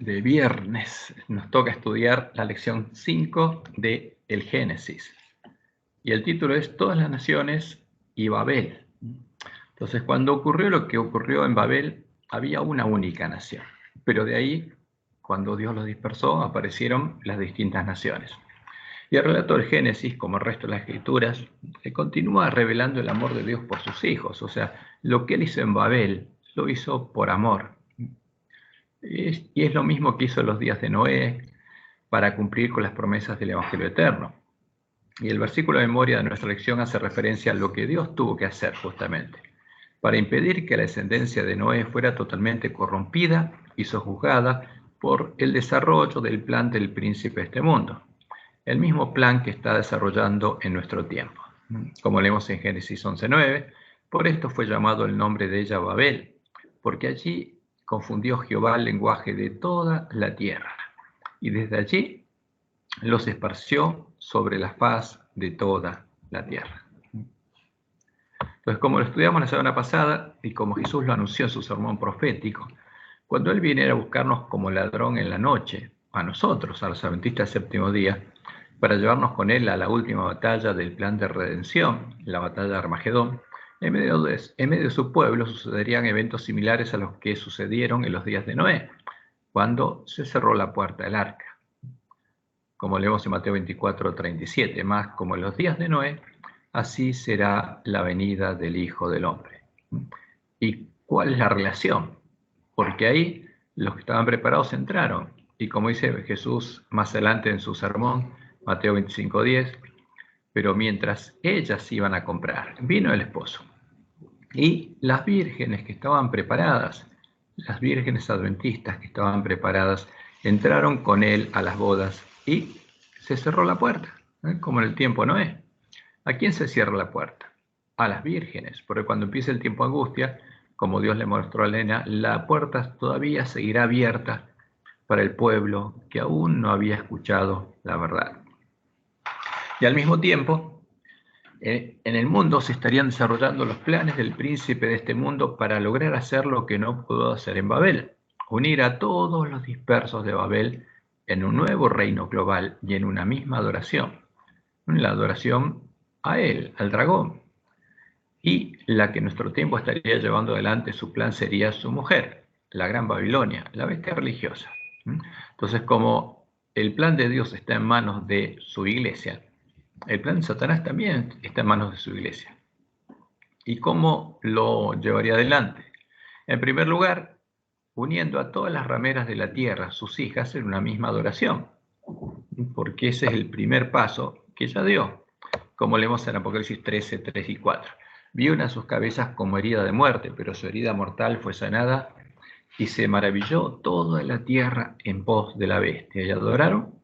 de viernes. Nos toca estudiar la lección 5 de el Génesis. Y el título es Todas las naciones y Babel. Entonces, cuando ocurrió lo que ocurrió en Babel, había una única nación. Pero de ahí, cuando Dios los dispersó, aparecieron las distintas naciones. Y el relato del Génesis, como el resto de las escrituras, continúa revelando el amor de Dios por sus hijos. O sea, lo que él hizo en Babel, lo hizo por amor. Y es lo mismo que hizo en los días de Noé para cumplir con las promesas del Evangelio eterno. Y el versículo de memoria de nuestra lección hace referencia a lo que Dios tuvo que hacer justamente para impedir que la descendencia de Noé fuera totalmente corrompida y sojuzgada por el desarrollo del plan del príncipe de este mundo. El mismo plan que está desarrollando en nuestro tiempo. Como leemos en Génesis 11:9, por esto fue llamado el nombre de ella Babel, porque allí confundió Jehová el lenguaje de toda la tierra, y desde allí los esparció sobre la faz de toda la tierra. Entonces, como lo estudiamos la semana pasada, y como Jesús lo anunció en su sermón profético, cuando Él viniera a buscarnos como ladrón en la noche, a nosotros, a los adventistas del séptimo día, para llevarnos con Él a la última batalla del plan de redención, la batalla de Armagedón, en medio de su pueblo sucederían eventos similares a los que sucedieron en los días de Noé, cuando se cerró la puerta del arca. Como leemos en Mateo 24:37, más como en los días de Noé, así será la venida del Hijo del Hombre. ¿Y cuál es la relación? Porque ahí los que estaban preparados entraron. Y como dice Jesús más adelante en su sermón, Mateo 25:10, pero mientras ellas iban a comprar, vino el esposo. Y las vírgenes que estaban preparadas, las vírgenes adventistas que estaban preparadas, entraron con él a las bodas y se cerró la puerta, como en el tiempo Noé. ¿A quién se cierra la puerta? A las vírgenes, porque cuando empiece el tiempo de angustia, como Dios le mostró a Elena, la puerta todavía seguirá abierta para el pueblo que aún no había escuchado la verdad. Y al mismo tiempo, en el mundo se estarían desarrollando los planes del príncipe de este mundo para lograr hacer lo que no pudo hacer en Babel, unir a todos los dispersos de Babel en un nuevo reino global y en una misma adoración. La adoración a él, al dragón. Y la que en nuestro tiempo estaría llevando adelante su plan sería su mujer, la Gran Babilonia, la bestia religiosa. Entonces, como el plan de Dios está en manos de su iglesia, el plan de Satanás también está en manos de su iglesia. ¿Y cómo lo llevaría adelante? En primer lugar, uniendo a todas las rameras de la tierra, sus hijas, en una misma adoración, porque ese es el primer paso que ella dio, como leemos en Apocalipsis 13:3 y 4. Vio una de sus cabezas como herida de muerte, pero su herida mortal fue sanada, y se maravilló toda la tierra en pos de la bestia, y adoraron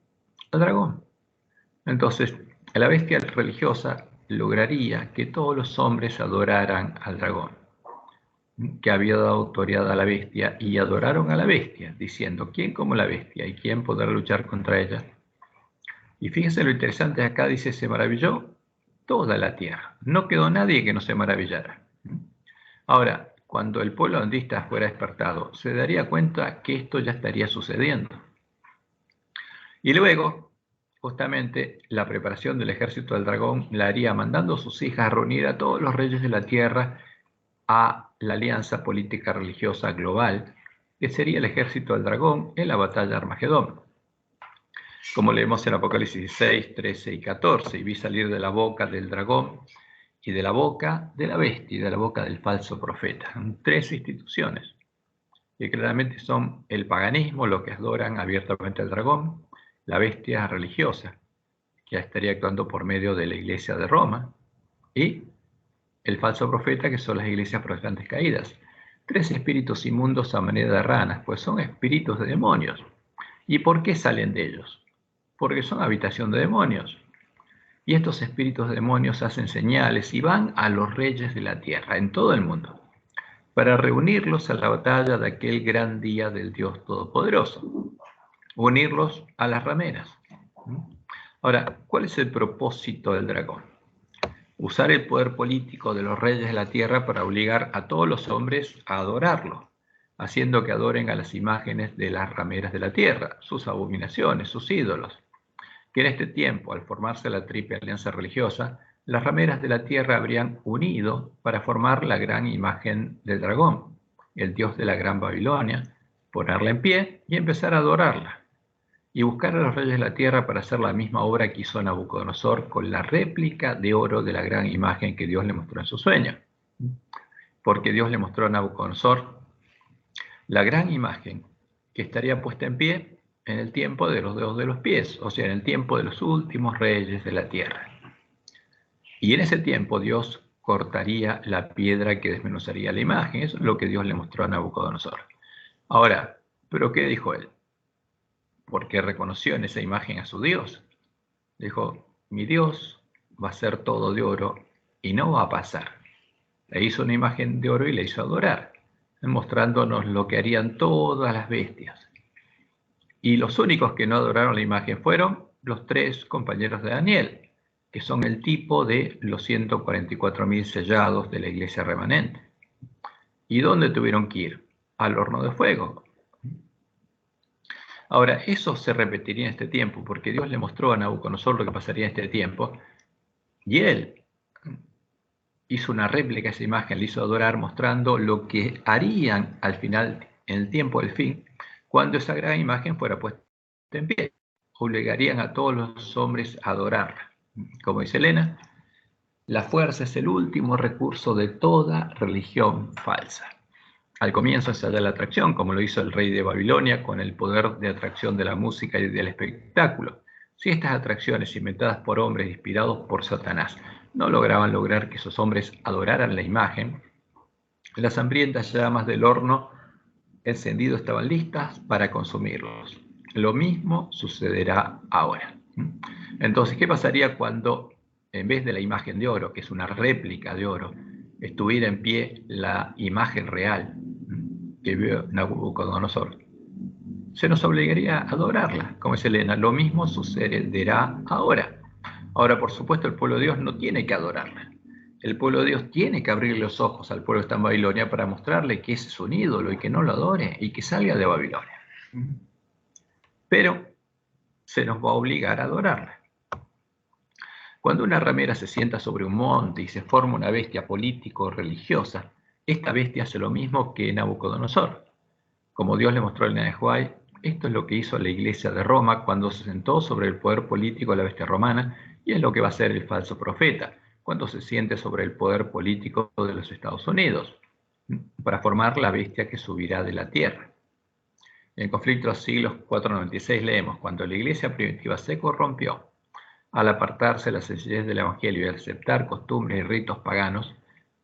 al dragón. Entonces, la bestia religiosa lograría que todos los hombres adoraran al dragón, que había dado autoridad a la bestia, y adoraron a la bestia, diciendo, ¿quién como la bestia? ¿Y quién podrá luchar contra ella? Y fíjense lo interesante, acá dice, se maravilló toda la tierra. No quedó nadie que no se maravillara. Ahora, cuando el pueblo adventista fuera despertado, se daría cuenta que esto ya estaría sucediendo. Y luego, justamente, la preparación del ejército del dragón la haría mandando a sus hijas a reunir a todos los reyes de la tierra a la alianza política religiosa global, que sería el ejército del dragón en la batalla de Armagedón. Como leemos en Apocalipsis 16, 13 y 14, y vi salir de la boca del dragón y de la boca de la bestia y de la boca del falso profeta. Tres instituciones que claramente son el paganismo, lo que adoran abiertamente al dragón, la bestia religiosa, que estaría actuando por medio de la iglesia de Roma, y el falso profeta, que son las iglesias protestantes caídas. Tres espíritus inmundos a manera de ranas, pues son espíritus de demonios. ¿Y por qué salen de ellos? Porque son habitación de demonios. Y estos espíritus de demonios hacen señales y van a los reyes de la tierra, en todo el mundo, para reunirlos a la batalla de aquel gran día del Dios Todopoderoso, unirlos a las rameras. Ahora, ¿cuál es el propósito del dragón? Usar el poder político de los reyes de la tierra para obligar a todos los hombres a adorarlo, haciendo que adoren a las imágenes de las rameras de la tierra, sus abominaciones, sus ídolos. Que en este tiempo, al formarse la triple alianza religiosa, las rameras de la tierra habrían unido para formar la gran imagen del dragón, el dios de la gran Babilonia, ponerla en pie y empezar a adorarla, y buscar a los reyes de la tierra para hacer la misma obra que hizo Nabucodonosor con la réplica de oro de la gran imagen que Dios le mostró en su sueño. Porque Dios le mostró a Nabucodonosor la gran imagen que estaría puesta en pie en el tiempo de los dedos de los pies, o sea, en el tiempo de los últimos reyes de la tierra. Y en ese tiempo Dios cortaría la piedra que desmenuzaría la imagen. Eso es lo que Dios le mostró a Nabucodonosor. Ahora, ¿pero qué dijo él? Porque reconoció en esa imagen a su Dios. Dijo, mi Dios va a ser todo de oro y no va a pasar. Le hizo una imagen de oro y le hizo adorar, mostrándonos lo que harían todas las bestias. Y los únicos que no adoraron la imagen fueron los 3 compañeros de Daniel, que son el tipo de los 144.000 sellados de la iglesia remanente. ¿Y dónde tuvieron que ir? Al horno de fuego. Ahora, eso se repetiría en este tiempo, porque Dios le mostró a Nabucodonosor lo que pasaría en este tiempo, y él hizo una réplica de esa imagen, le hizo adorar, mostrando lo que harían al final, en el tiempo del fin, cuando esa gran imagen fuera puesta en pie. Obligarían a todos los hombres a adorarla. Como dice Elena, la fuerza es el último recurso de toda religión falsa. Al comienzo se da la atracción, como lo hizo el rey de Babilonia, con el poder de atracción de la música y del espectáculo. Si estas atracciones inventadas por hombres inspirados por Satanás no lograban lograr que esos hombres adoraran la imagen, las hambrientas llamas del horno encendido estaban listas para consumirlos. Lo mismo sucederá ahora. Entonces, ¿qué pasaría cuando, en vez de la imagen de oro, que es una réplica de oro, estuviera en pie la imagen real que vio Nabucodonosor? Se nos obligaría a adorarla, como dice Elena. Lo mismo sucederá ahora. Ahora, por supuesto, el pueblo de Dios no tiene que adorarla. El pueblo de Dios tiene que abrirle los ojos al pueblo que está en Babilonia para mostrarle que ese es un ídolo y que no lo adore y que salga de Babilonia. Pero se nos va a obligar a adorarla. Cuando una ramera se sienta sobre un monte y se forma una bestia político-religiosa, esta bestia hace lo mismo que Nabucodonosor. Como Dios le mostró a Elena de White, esto es lo que hizo la iglesia de Roma cuando se sentó sobre el poder político de la bestia romana, y es lo que va a hacer el falso profeta cuando se siente sobre el poder político de los Estados Unidos, para formar la bestia que subirá de la tierra. En el conflicto de los siglos 496 leemos, cuando la iglesia primitiva se corrompió, al apartarse de la sencillez del evangelio y aceptar costumbres y ritos paganos,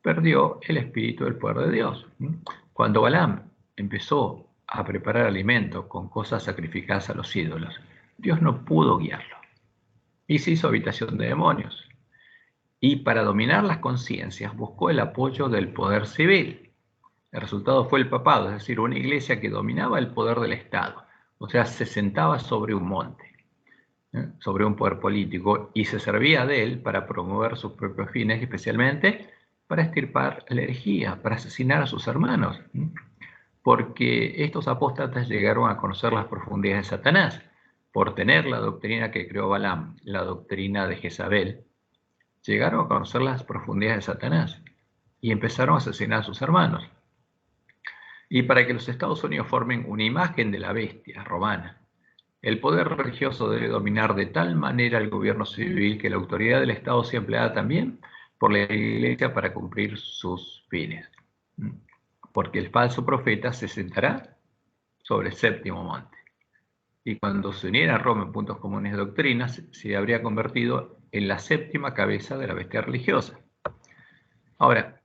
perdió el espíritu del poder de Dios. Cuando Balaam empezó a preparar alimento con cosas sacrificadas a los ídolos, Dios no pudo guiarlo y se hizo habitación de demonios. Y para dominar las conciencias buscó el apoyo del poder civil. El resultado fue el papado, es decir, una iglesia que dominaba el poder del Estado, o sea, se sentaba sobre un monte, sobre un poder político, y se servía de él para promover sus propios fines, especialmente para extirpar la herejía, para asesinar a sus hermanos, porque estos apóstatas llegaron a conocer las profundidades de Satanás, por tener la doctrina que creó Balaam, la doctrina de Jezabel. Llegaron a conocer las profundidades de Satanás y empezaron a asesinar a sus hermanos. Y para que los Estados Unidos formen una imagen de la bestia romana, el poder religioso debe dominar de tal manera el gobierno civil que la autoridad del Estado sea empleada también por la Iglesia para cumplir sus fines. Porque el falso profeta se sentará sobre el séptimo monte. Y cuando se uniera a Roma en puntos comunes de doctrina, se habría convertido en la séptima cabeza de la bestia religiosa. Ahora,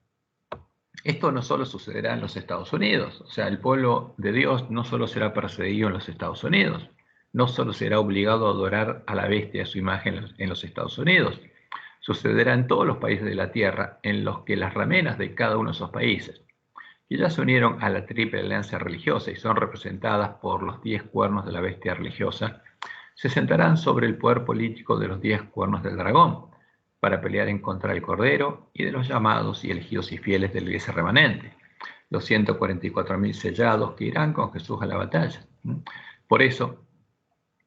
esto no solo sucederá en los Estados Unidos, o sea, el pueblo de Dios no solo será perseguido en los Estados Unidos, no solo será obligado a adorar a la bestia, a su imagen en los Estados Unidos, sucederá en todos los países de la tierra en los que las rameras de cada uno de esos países, que ya se unieron a la triple alianza religiosa y son representadas por los 10 cuernos de la bestia religiosa, se sentarán sobre el poder político de los 10 cuernos del dragón, para pelear en contra del Cordero y de los llamados y elegidos y fieles de la iglesia remanente. los 144.000 sellados que irán con Jesús a la batalla. Por eso,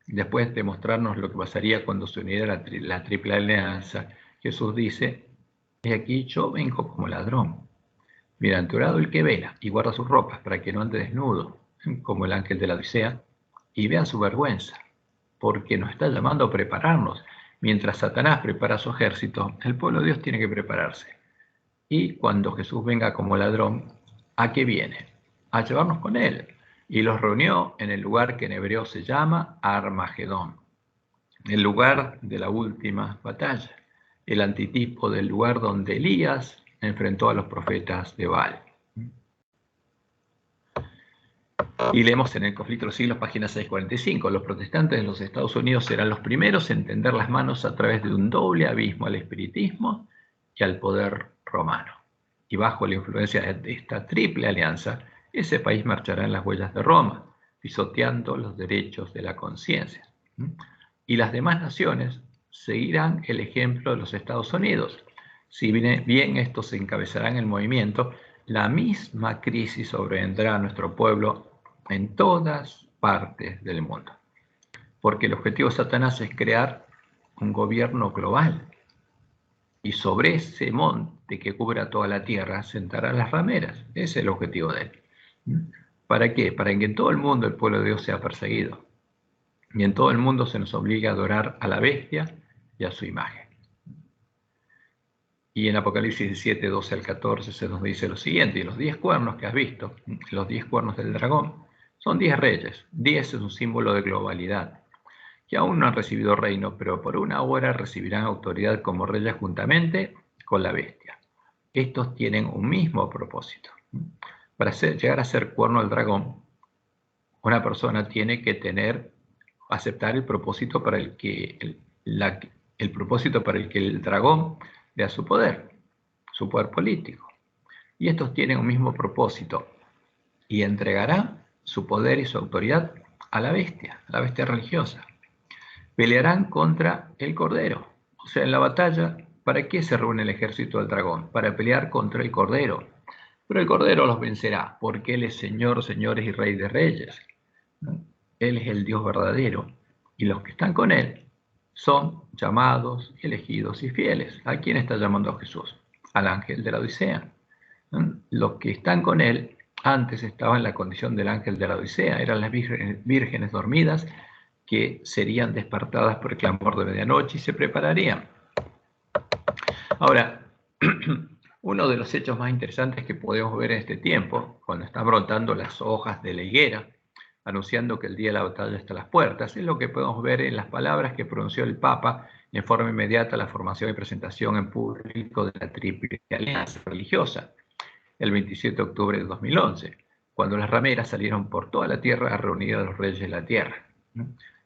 después de mostrarnos lo que pasaría cuando se uniera la triple alianza, Jesús dice: he aquí yo vengo como ladrón. Bienaventurado el que vela y guarda sus ropas para que no ande desnudo, como el ángel de la Odisea, y vea su vergüenza, porque nos está llamando a prepararnos. Mientras Satanás prepara su ejército, el pueblo de Dios tiene que prepararse. Y cuando Jesús venga como ladrón, ¿a qué viene? A llevarnos con él. Y los reunió en el lugar que en hebreo se llama Armagedón, el lugar de la última batalla, el antitipo del lugar donde Elías enfrentó a los profetas de Baal. Y leemos en el Conflicto de los Siglos, página 645, los protestantes de los Estados Unidos serán los primeros en tender las manos a través de un doble abismo al espiritismo y al poder romano. Y bajo la influencia de esta triple alianza, ese país marchará en las huellas de Roma, pisoteando los derechos de la conciencia. Y las demás naciones seguirán el ejemplo de los Estados Unidos. Si bien estos encabezarán el movimiento, la misma crisis sobrevendrá a nuestro pueblo en todas partes del mundo. Porque el objetivo de Satanás es crear un gobierno global. Y sobre ese monte que cubra toda la tierra sentará las rameras. Ese es el objetivo de él. ¿Para qué? Para que en todo el mundo el pueblo de Dios sea perseguido. Y en todo el mundo se nos obliga a adorar a la bestia y a su imagen. Y en Apocalipsis 17, 12 al 14 se nos dice lo siguiente: y los 10 cuernos que has visto, los 10 cuernos del dragón, son 10 reyes. 10 es un símbolo de globalidad, que aún no han recibido reino, pero por una hora recibirán autoridad como reyes juntamente con la bestia. Estos tienen un mismo propósito. Para llegar a ser cuerno del dragón, una persona tiene que aceptar el propósito para el que el dragón le da su poder político. Y estos tienen un mismo propósito y entregarán su poder y su autoridad a la bestia religiosa. Pelearán contra el Cordero. O sea, en la batalla, ¿para qué se reúne el ejército del dragón? Para pelear contra el Cordero. Pero el Cordero los vencerá, porque Él es Señor, señores y Rey de reyes. Él es el Dios verdadero. Y los que están con Él son llamados, elegidos y fieles. ¿A quién está llamando Jesús? Al ángel de la Odisea. Los que están con Él antes estaban en la condición del ángel de la Odisea. Eran las vírgenes dormidas que serían despertadas por el clamor de medianoche y se prepararían. Ahora, uno de los hechos más interesantes que podemos ver en este tiempo, cuando están brotando las hojas de la higuera, anunciando que el día de la batalla está a las puertas, es lo que podemos ver en las palabras que pronunció el Papa en forma inmediata a la formación y presentación en público de la Triple Alianza Religiosa, el 27 de octubre de 2011, cuando las rameras salieron por toda la tierra a reunir a los reyes de la tierra.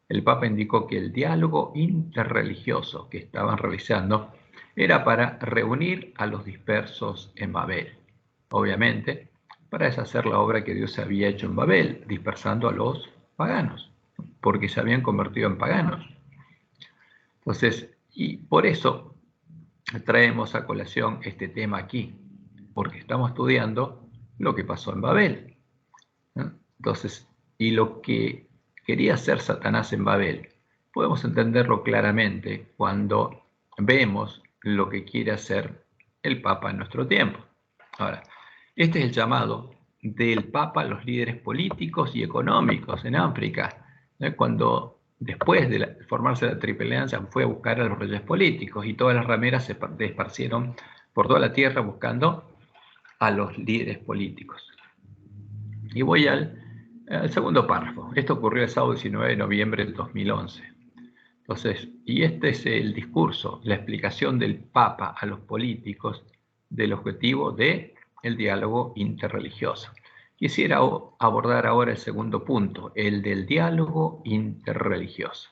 El Papa indicó que el diálogo interreligioso que estaban realizando era para reunir a los dispersos en Babel. Obviamente, para deshacer la obra que Dios había hecho en Babel, dispersando a los paganos, porque se habían convertido en paganos. Entonces, y por eso traemos a colación este tema aquí, porque estamos estudiando lo que pasó en Babel. Entonces, y lo que quería hacer Satanás en Babel, podemos entenderlo claramente cuando vemos lo que quiere hacer el Papa en nuestro tiempo. Ahora, este es el llamado del Papa a los líderes políticos y económicos en África, cuando después de formarse la Triple Alianza fue a buscar a los reyes políticos y todas las rameras se esparcieron por toda la tierra buscando a los líderes políticos. Y voy al segundo párrafo. Esto ocurrió el sábado 19 de noviembre del 2011. Entonces, y este es el discurso, la explicación del Papa a los políticos del objetivo del diálogo interreligioso. Quisiera abordar ahora el segundo punto, el del diálogo interreligioso.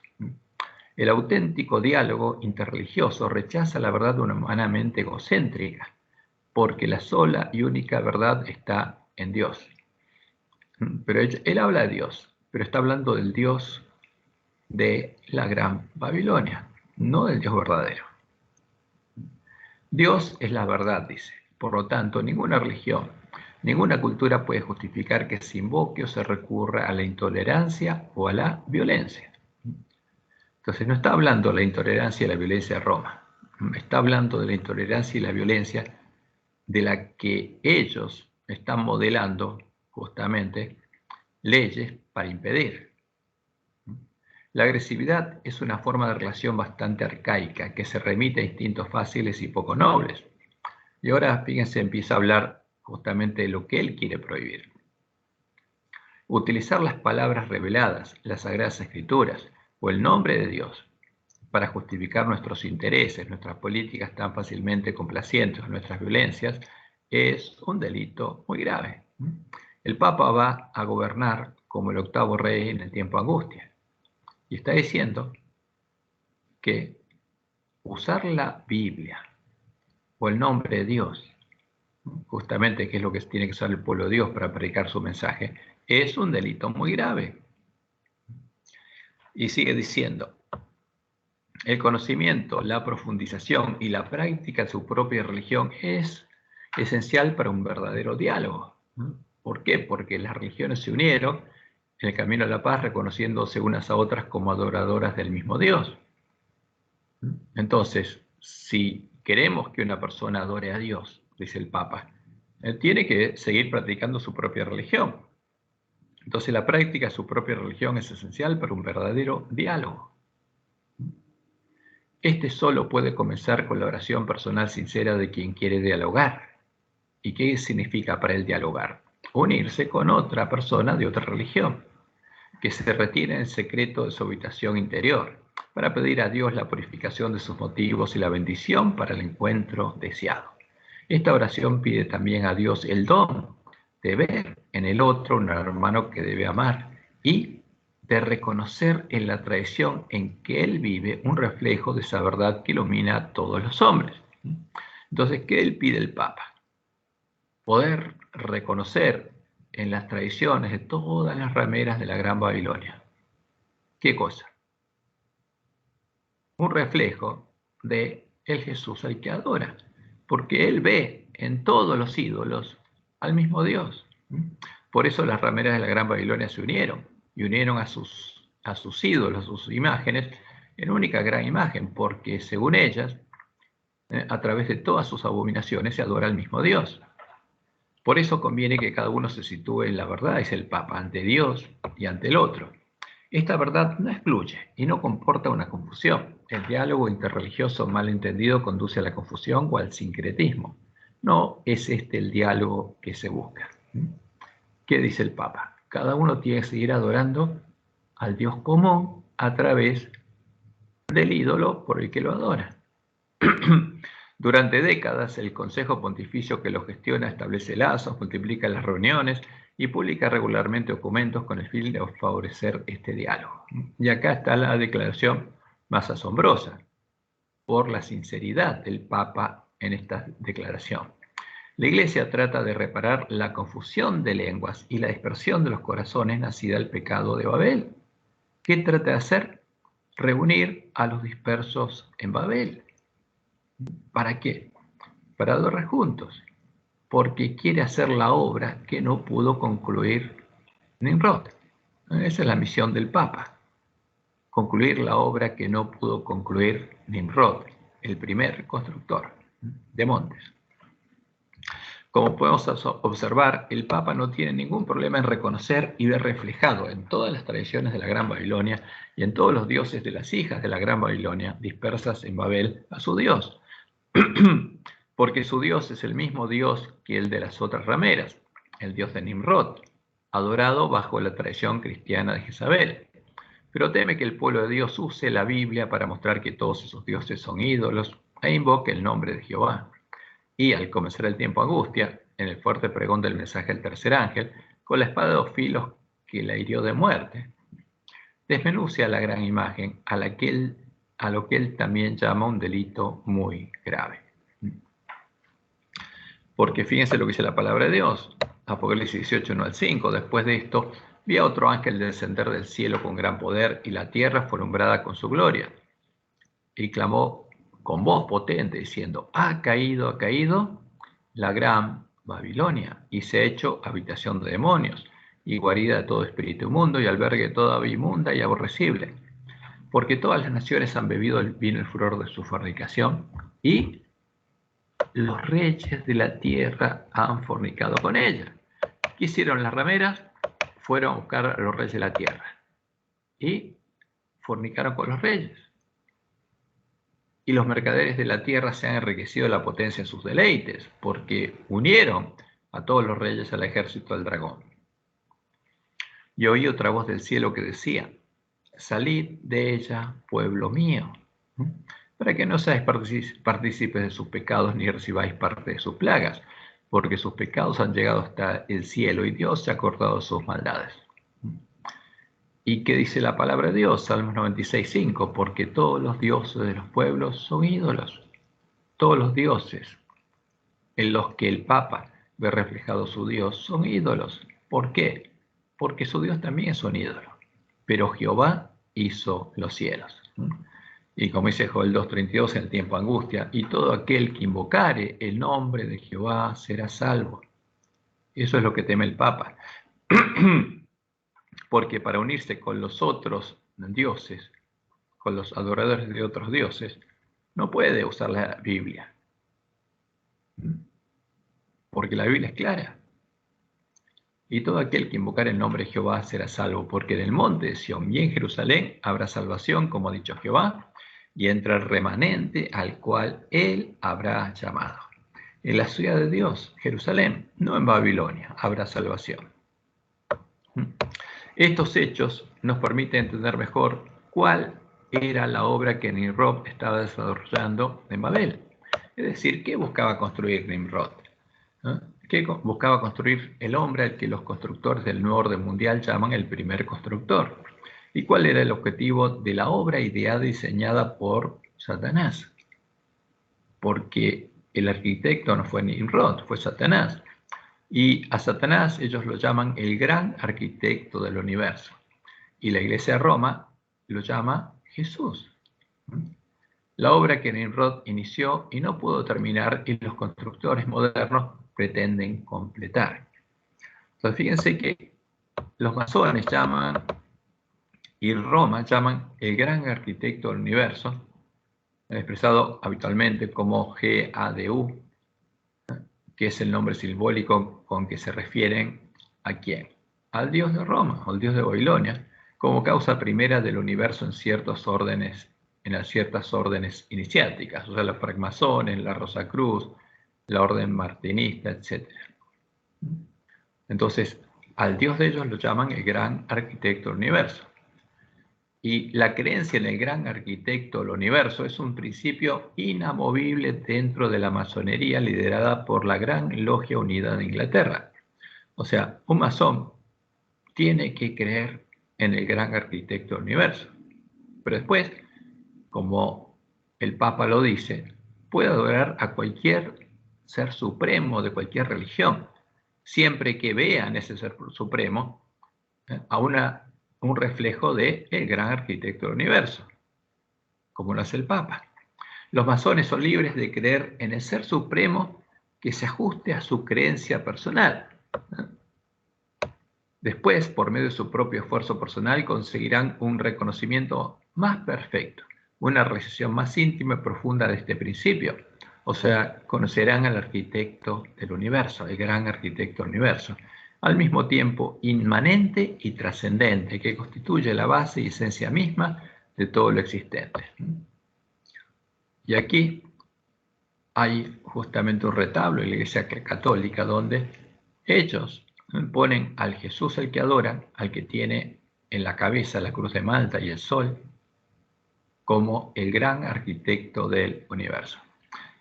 El auténtico diálogo interreligioso rechaza la verdad humanamente egocéntrica, porque la sola y única verdad está en Dios. Pero él habla de Dios, pero está hablando del Dios de la Gran Babilonia, no del Dios verdadero. Dios es la verdad, dice. Por lo tanto, ninguna religión, Ninguna cultura puede justificar que se invoque o se recurra a la intolerancia o a la violencia. Entonces no está hablando de la intolerancia y la violencia de Roma, está hablando de la intolerancia y la violencia de la que ellos están modelando justamente leyes para impedir. La agresividad es una forma de relación bastante arcaica que se remite a instintos fáciles y poco nobles. Y ahora, fíjense, empieza a hablar justamente de lo que él quiere prohibir. Utilizar las palabras reveladas, las Sagradas Escrituras o el nombre de Dios para justificar nuestros intereses, nuestras políticas tan fácilmente complacientes, nuestras violencias, es un delito muy grave. El Papa va a gobernar como el octavo rey en el tiempo de angustia. Y está diciendo que usar la Biblia o el nombre de Dios, justamente que es lo que tiene que usar el pueblo de Dios para predicar su mensaje, es un delito muy grave. Y sigue diciendo, el conocimiento, la profundización y la práctica de su propia religión es esencial para un verdadero diálogo. ¿Por qué? Porque las religiones se unieron en el camino a la paz, reconociéndose unas a otras como adoradoras del mismo Dios. Entonces, si queremos que una persona adore a Dios, dice el Papa, tiene que seguir practicando su propia religión. Entonces, la práctica de su propia religión es esencial para un verdadero diálogo. Este solo puede comenzar con la oración personal sincera de quien quiere dialogar. ¿Y qué significa para él dialogar? Unirse con otra persona de otra religión, que se retire en secreto de su habitación interior, para pedir a Dios la purificación de sus motivos y la bendición para el encuentro deseado. Esta oración pide también a Dios el don de ver en el otro un hermano que debe amar y de reconocer en la tradición en que él vive un reflejo de esa verdad que ilumina a todos los hombres. Entonces, ¿qué él pide el Papa? Poder reconocer en las tradiciones de todas las rameras de la Gran Babilonia. ¿Qué cosa? Un reflejo de el Jesús al que adora, porque él ve en todos los ídolos al mismo Dios. Por eso las rameras de la Gran Babilonia se unieron y unieron a sus ídolos, a sus imágenes, en única gran imagen, porque según ellas, a través de todas sus abominaciones se adora al mismo Dios. Por eso conviene que cada uno se sitúe en la verdad, es el Papa, ante Dios y ante el otro. Esta verdad no excluye y no comporta una confusión. El diálogo interreligioso mal entendido conduce a la confusión o al sincretismo. No es este el diálogo que se busca. ¿Qué dice el Papa? Cada uno tiene que seguir adorando al Dios común a través del ídolo por el que lo adora. Durante décadas, el Consejo Pontificio que lo gestiona establece lazos, multiplica las reuniones y publica regularmente documentos con el fin de favorecer este diálogo. Y acá está la declaración más asombrosa, por la sinceridad del Papa en esta declaración. La Iglesia trata de reparar la confusión de lenguas y la dispersión de los corazones nacida del pecado de Babel. ¿Qué trata de hacer? Reunir a los dispersos en Babel. ¿Para qué? Para adorar juntos, porque quiere hacer la obra que no pudo concluir Nimrod. Esa es la misión del Papa, concluir la obra que no pudo concluir Nimrod, el primer constructor de montes. Como podemos observar, el Papa no tiene ningún problema en reconocer y ver reflejado en todas las tradiciones de la Gran Babilonia y en todos los dioses de las hijas de la Gran Babilonia dispersas en Babel a su Dios. Porque su Dios es el mismo Dios que el de las otras rameras, el Dios de Nimrod, adorado bajo la tradición cristiana de Jezabel. Pero teme que el pueblo de Dios use la Biblia para mostrar que todos esos dioses son ídolos e invoque el nombre de Jehová. Y al comenzar el tiempo angustia, en el fuerte pregón del mensaje del tercer ángel, con la espada de 2 filos que la hirió de muerte, desmenucia la gran imagen a lo que él también llama un delito muy grave. Porque fíjense lo que dice la palabra de Dios, Apocalipsis 18, 1 al 5. Después de esto, vi a otro ángel descender del cielo con gran poder, y la tierra fue alumbrada con su gloria. Y clamó con voz potente, diciendo: ha caído la gran Babilonia, y se ha hecho habitación de demonios, y guarida de todo espíritu inmundo, y albergue de toda ave inmunda y aborrecible. Porque todas las naciones han bebido el vino el furor de su fornicación, y los reyes de la tierra han fornicado con ella. ¿Qué hicieron las rameras? Fueron a buscar a los reyes de la tierra, y fornicaron con los reyes. Y los mercaderes de la tierra se han enriquecido de la potencia de sus deleites, porque unieron a todos los reyes al ejército del dragón. Y oí otra voz del cielo que decía: salid de ella, pueblo mío, para que no seáis partícipes de sus pecados ni recibáis parte de sus plagas, porque sus pecados han llegado hasta el cielo y Dios se ha acordado de sus maldades. ¿Y qué dice la palabra de Dios? Salmos 96:5, porque todos los dioses de los pueblos son ídolos. Todos los dioses en los que el Papa ve reflejado su Dios son ídolos. ¿Por qué? Porque su Dios también es un ídolo. Pero Jehová hizo los cielos. Y como dice Joel 2:32, en el tiempo de angustia, y todo aquel que invocare el nombre de Jehová será salvo. Eso es lo que teme el Papa. Porque para unirse con los otros dioses, con los adoradores de otros dioses, no puede usar la Biblia. Porque la Biblia es clara. Y todo aquel que invocar el nombre de Jehová será salvo, porque en el monte de Sión y en Jerusalén habrá salvación, como ha dicho Jehová, y entra el remanente al cual él habrá llamado. En la ciudad de Dios, Jerusalén, no en Babilonia, habrá salvación. Estos hechos nos permiten entender mejor cuál era la obra que Nimrod estaba desarrollando en Babel. Es decir, ¿qué buscaba construir Nimrod? Que buscaba construir el hombre al que los constructores del nuevo orden mundial llaman el primer constructor. ¿Y cuál era el objetivo de la obra ideada y diseñada por Satanás? Porque el arquitecto no fue Nimrod, fue Satanás. Y a Satanás ellos lo llaman el gran arquitecto del universo. Y la Iglesia de Roma lo llama Jesús. La obra que Nimrod inició y no pudo terminar, y los constructores modernos pretenden completar. Entonces fíjense que los masones llaman, y Roma llaman el gran arquitecto del universo, expresado habitualmente como GADU, que es el nombre simbólico con que se refieren a quién, al dios de Roma, o al dios de Babilonia, como causa primera del universo en ciertas órdenes iniciáticas, o sea, los francmasones, la Rosacruz, la orden martinista, etc. Entonces, al Dios de ellos lo llaman el gran arquitecto del universo. Y la creencia en el gran arquitecto del universo es un principio inamovible dentro de la masonería liderada por la Gran Logia Unida de Inglaterra. O sea, un masón tiene que creer en el gran arquitecto del universo. Pero después, como el Papa lo dice, puede adorar a cualquier ser supremo de cualquier religión, siempre que vea en ese ser supremo a un reflejo del gran arquitecto del universo, como lo hace el Papa. Los masones son libres de creer en el ser supremo que se ajuste a su creencia personal. Después, por medio de su propio esfuerzo personal, conseguirán un reconocimiento más perfecto, una realización más íntima y profunda de este principio. O sea, conocerán al arquitecto del universo, el gran arquitecto del universo, al mismo tiempo inmanente y trascendente, que constituye la base y esencia misma de todo lo existente. Y aquí hay justamente un retablo en la Iglesia Católica donde ellos ponen al Jesús al que adoran, al que tiene en la cabeza la cruz de Malta y el sol, como el gran arquitecto del universo.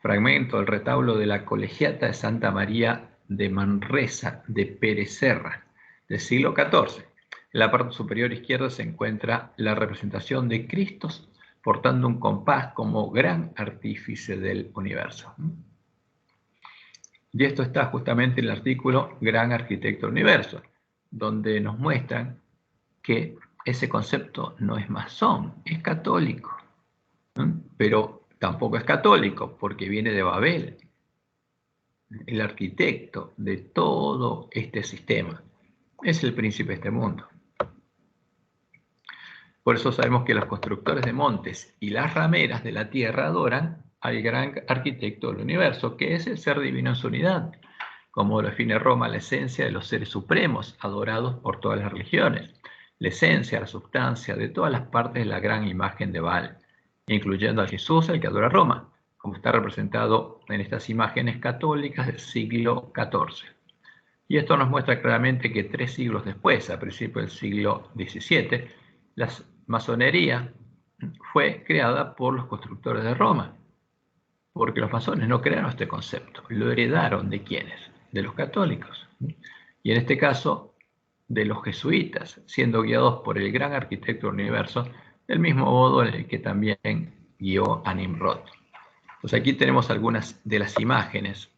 Fragmento del retablo de la Colegiata de Santa María de Manresa de Perecerra, del siglo XIV. En la parte superior izquierda se encuentra la representación de Cristo portando un compás como gran artífice del universo. Y esto está justamente en el artículo Gran Arquitecto del Universo, donde nos muestran que ese concepto no es masón, es católico. Pero tampoco es católico porque viene de Babel. el arquitecto de todo este sistema, es el príncipe de este mundo. Por eso sabemos que los constructores de montes y las rameras de la tierra adoran al gran arquitecto del universo, que es el ser divino en su unidad, como lo define Roma, la esencia de los seres supremos, adorados por todas las religiones, la esencia, la sustancia de todas las partes de la gran imagen de Baal, incluyendo a Jesús, el que adora Roma, como está representado en estas imágenes católicas del siglo XIV. Y esto nos muestra claramente que 3 siglos después, a principios del siglo XVII, la masonería fue creada por los constructores de Roma, porque los masones no crearon este concepto, lo heredaron ¿de quiénes? De los católicos. Y en este caso, de los jesuitas, siendo guiados por el gran arquitecto del universo, del mismo modo en el que también guió a Nimrod. Pues aquí tenemos algunas de las imágenes.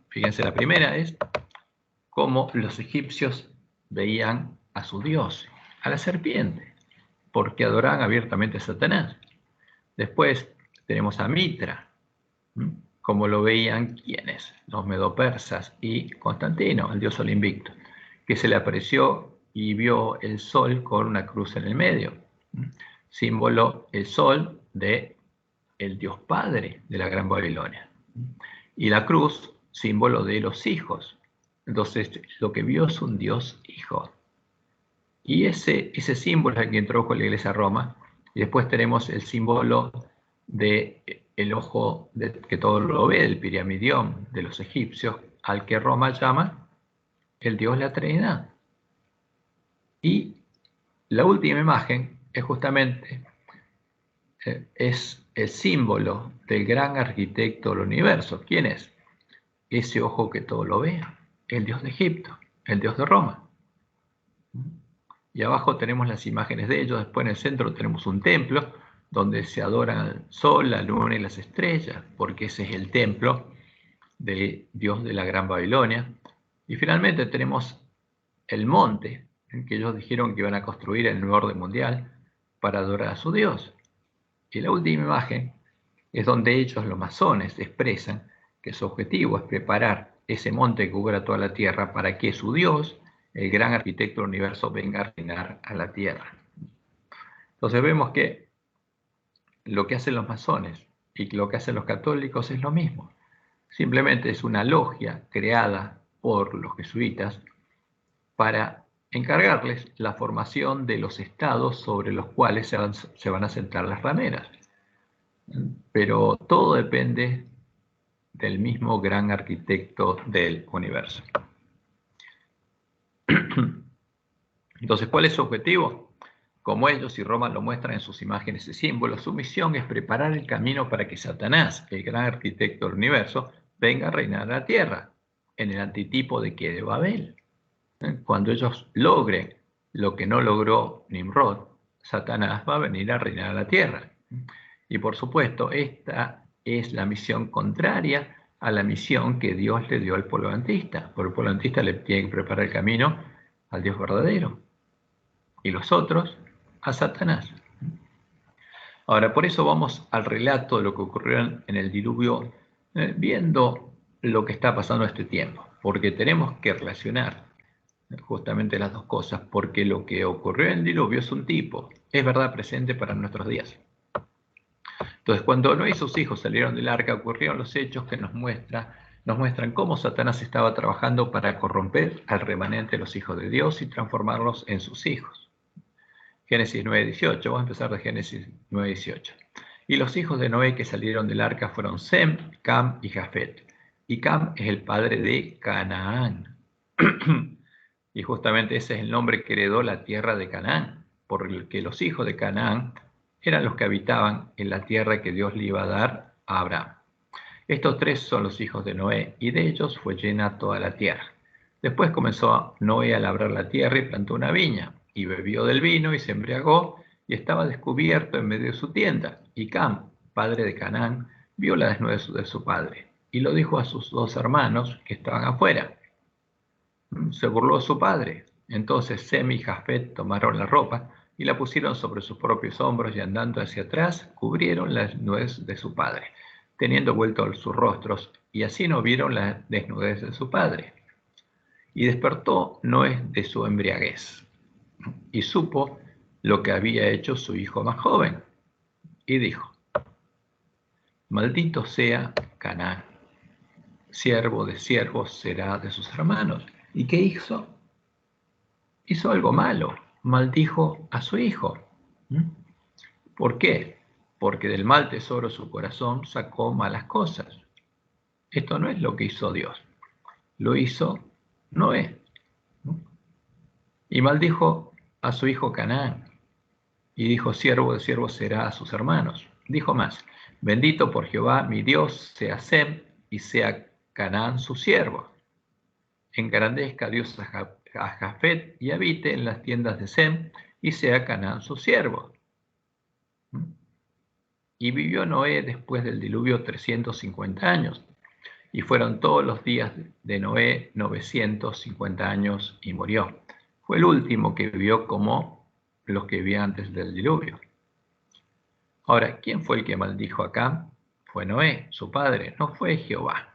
Fíjense, la primera es cómo los egipcios veían a su dios, a la serpiente, porque adoraban abiertamente a Satanás. Después tenemos a Mitra, como lo veían quienes, los medopersas y Constantino, el dios sol invicto, que se le apareció y vio el sol con una cruz en el medio, símbolo el sol de el dios padre de la Gran Babilonia, y la cruz, símbolo de los hijos. Entonces, lo que vio es un dios hijo. Y ese símbolo es el que introdujo la iglesia a Roma. Y después tenemos el símbolo del ojo que todo lo ve, del piramidión de los egipcios, al que Roma llama el dios de la Trinidad. Y la última imagen es justamente es el símbolo del gran arquitecto del universo. ¿Quién es? Ese ojo que todo lo ve, el dios de Egipto, el dios de Roma. Y abajo tenemos las imágenes de ellos. Después en el centro tenemos un templo donde se adoran el sol, la luna y las estrellas, porque ese es el templo del dios de la Gran Babilonia. Y finalmente tenemos el monte en que ellos dijeron que iban a construir en el orden mundial para adorar a su dios. Y la última imagen es donde ellos, los masones, expresan que su objetivo es preparar ese monte que cubra toda la tierra para que su dios, el gran arquitecto del universo, venga a reinar a la tierra. Entonces vemos que lo que hacen los masones y lo que hacen los católicos es lo mismo. Simplemente es una logia creada por los jesuitas para encargarles la formación de los estados sobre los cuales se van a centrar las rameras. Pero todo depende del mismo gran arquitecto del universo. Entonces, ¿cuál es su objetivo? Como ellos y Roma lo muestran en sus imágenes y símbolos, su misión es preparar el camino para que Satanás, el gran arquitecto del universo, venga a reinar a la tierra, en el antitipo de que de Babel. Cuando ellos logren lo que no logró Nimrod, Satanás va a venir a reinar a la tierra. Y por supuesto, esta es la misión contraria a la misión que Dios le dio al pueblo adventista. Porque el pueblo adventista le tiene que preparar el camino al Dios verdadero. Y los otros, a Satanás. Ahora, por eso vamos al relato de lo que ocurrió en el diluvio, viendo lo que está pasando en este tiempo. Porque tenemos que relacionar justamente las dos cosas, porque lo que ocurrió en el diluvio es un tipo, es verdad presente para nuestros días. Entonces, cuando Noé y sus hijos salieron del arca, ocurrieron los hechos que nos muestran cómo Satanás estaba trabajando para corromper al remanente de los hijos de Dios y transformarlos en sus hijos. Génesis 9:18, vamos a empezar de Génesis 9:18. Y los hijos de Noé que salieron del arca fueron Sem, Cam y Jafet. Y Cam es el padre de Canaán. Y justamente ese es el nombre que heredó la tierra de Canaán, porque los hijos de Canaán eran los que habitaban en la tierra que Dios le iba a dar a Abraham. Estos 3 son los hijos de Noé, y de ellos fue llena toda la tierra. Después comenzó Noé a labrar la tierra y plantó una viña, y bebió del vino y se embriagó, y estaba descubierto en medio de su tienda. Y Cam, padre de Canaán, vio la desnudez de su padre, y lo dijo a sus 2 hermanos que estaban afuera. Se burló de su padre. Entonces Sem y Jafet tomaron la ropa y la pusieron sobre sus propios hombros y andando hacia atrás cubrieron la desnudez de su padre. teniendo vueltos sus rostros, y así no vieron la desnudez de su padre. Y despertó Noé de su embriaguez, y supo lo que había hecho su hijo más joven, y dijo: maldito sea Canaán, siervo de siervos será de sus hermanos. ¿Y qué hizo? Hizo algo malo, maldijo a su hijo. ¿Por qué? Porque del mal tesoro su corazón sacó malas cosas. Esto no es lo que hizo Dios, lo hizo Noé. Y maldijo a su hijo Canaán, y dijo: siervo de siervos será a sus hermanos. Dijo más: bendito por Jehová mi Dios sea Sem, y sea Canaán su siervo. Engrandezca Dios a Jafet, y habite en las tiendas de Sem, y sea Canaán su siervo. Y vivió Noé después del diluvio 350 años, y fueron todos los días de Noé 950 años, y murió. Fue el último que vivió como los que vivían antes del diluvio. Ahora, ¿quién fue el que maldijo a Cam? Fue Noé, su padre, no fue Jehová,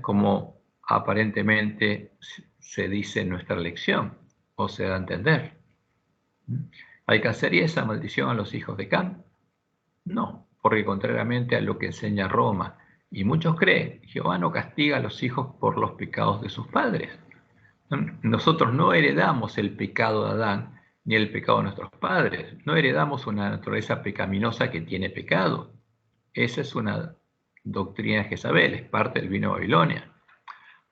como aparentemente se dice en nuestra lección, o se da a entender. ¿Alcanzaría esa maldición a los hijos de Cam? No, porque contrariamente a lo que enseña Roma, y muchos creen, Jehová no castiga a los hijos por los pecados de sus padres. Nosotros no heredamos el pecado de Adán ni el pecado de nuestros padres. No heredamos una naturaleza pecaminosa que tiene pecado. Esa es una doctrina de Jezabel, es parte del vino de Babilonia.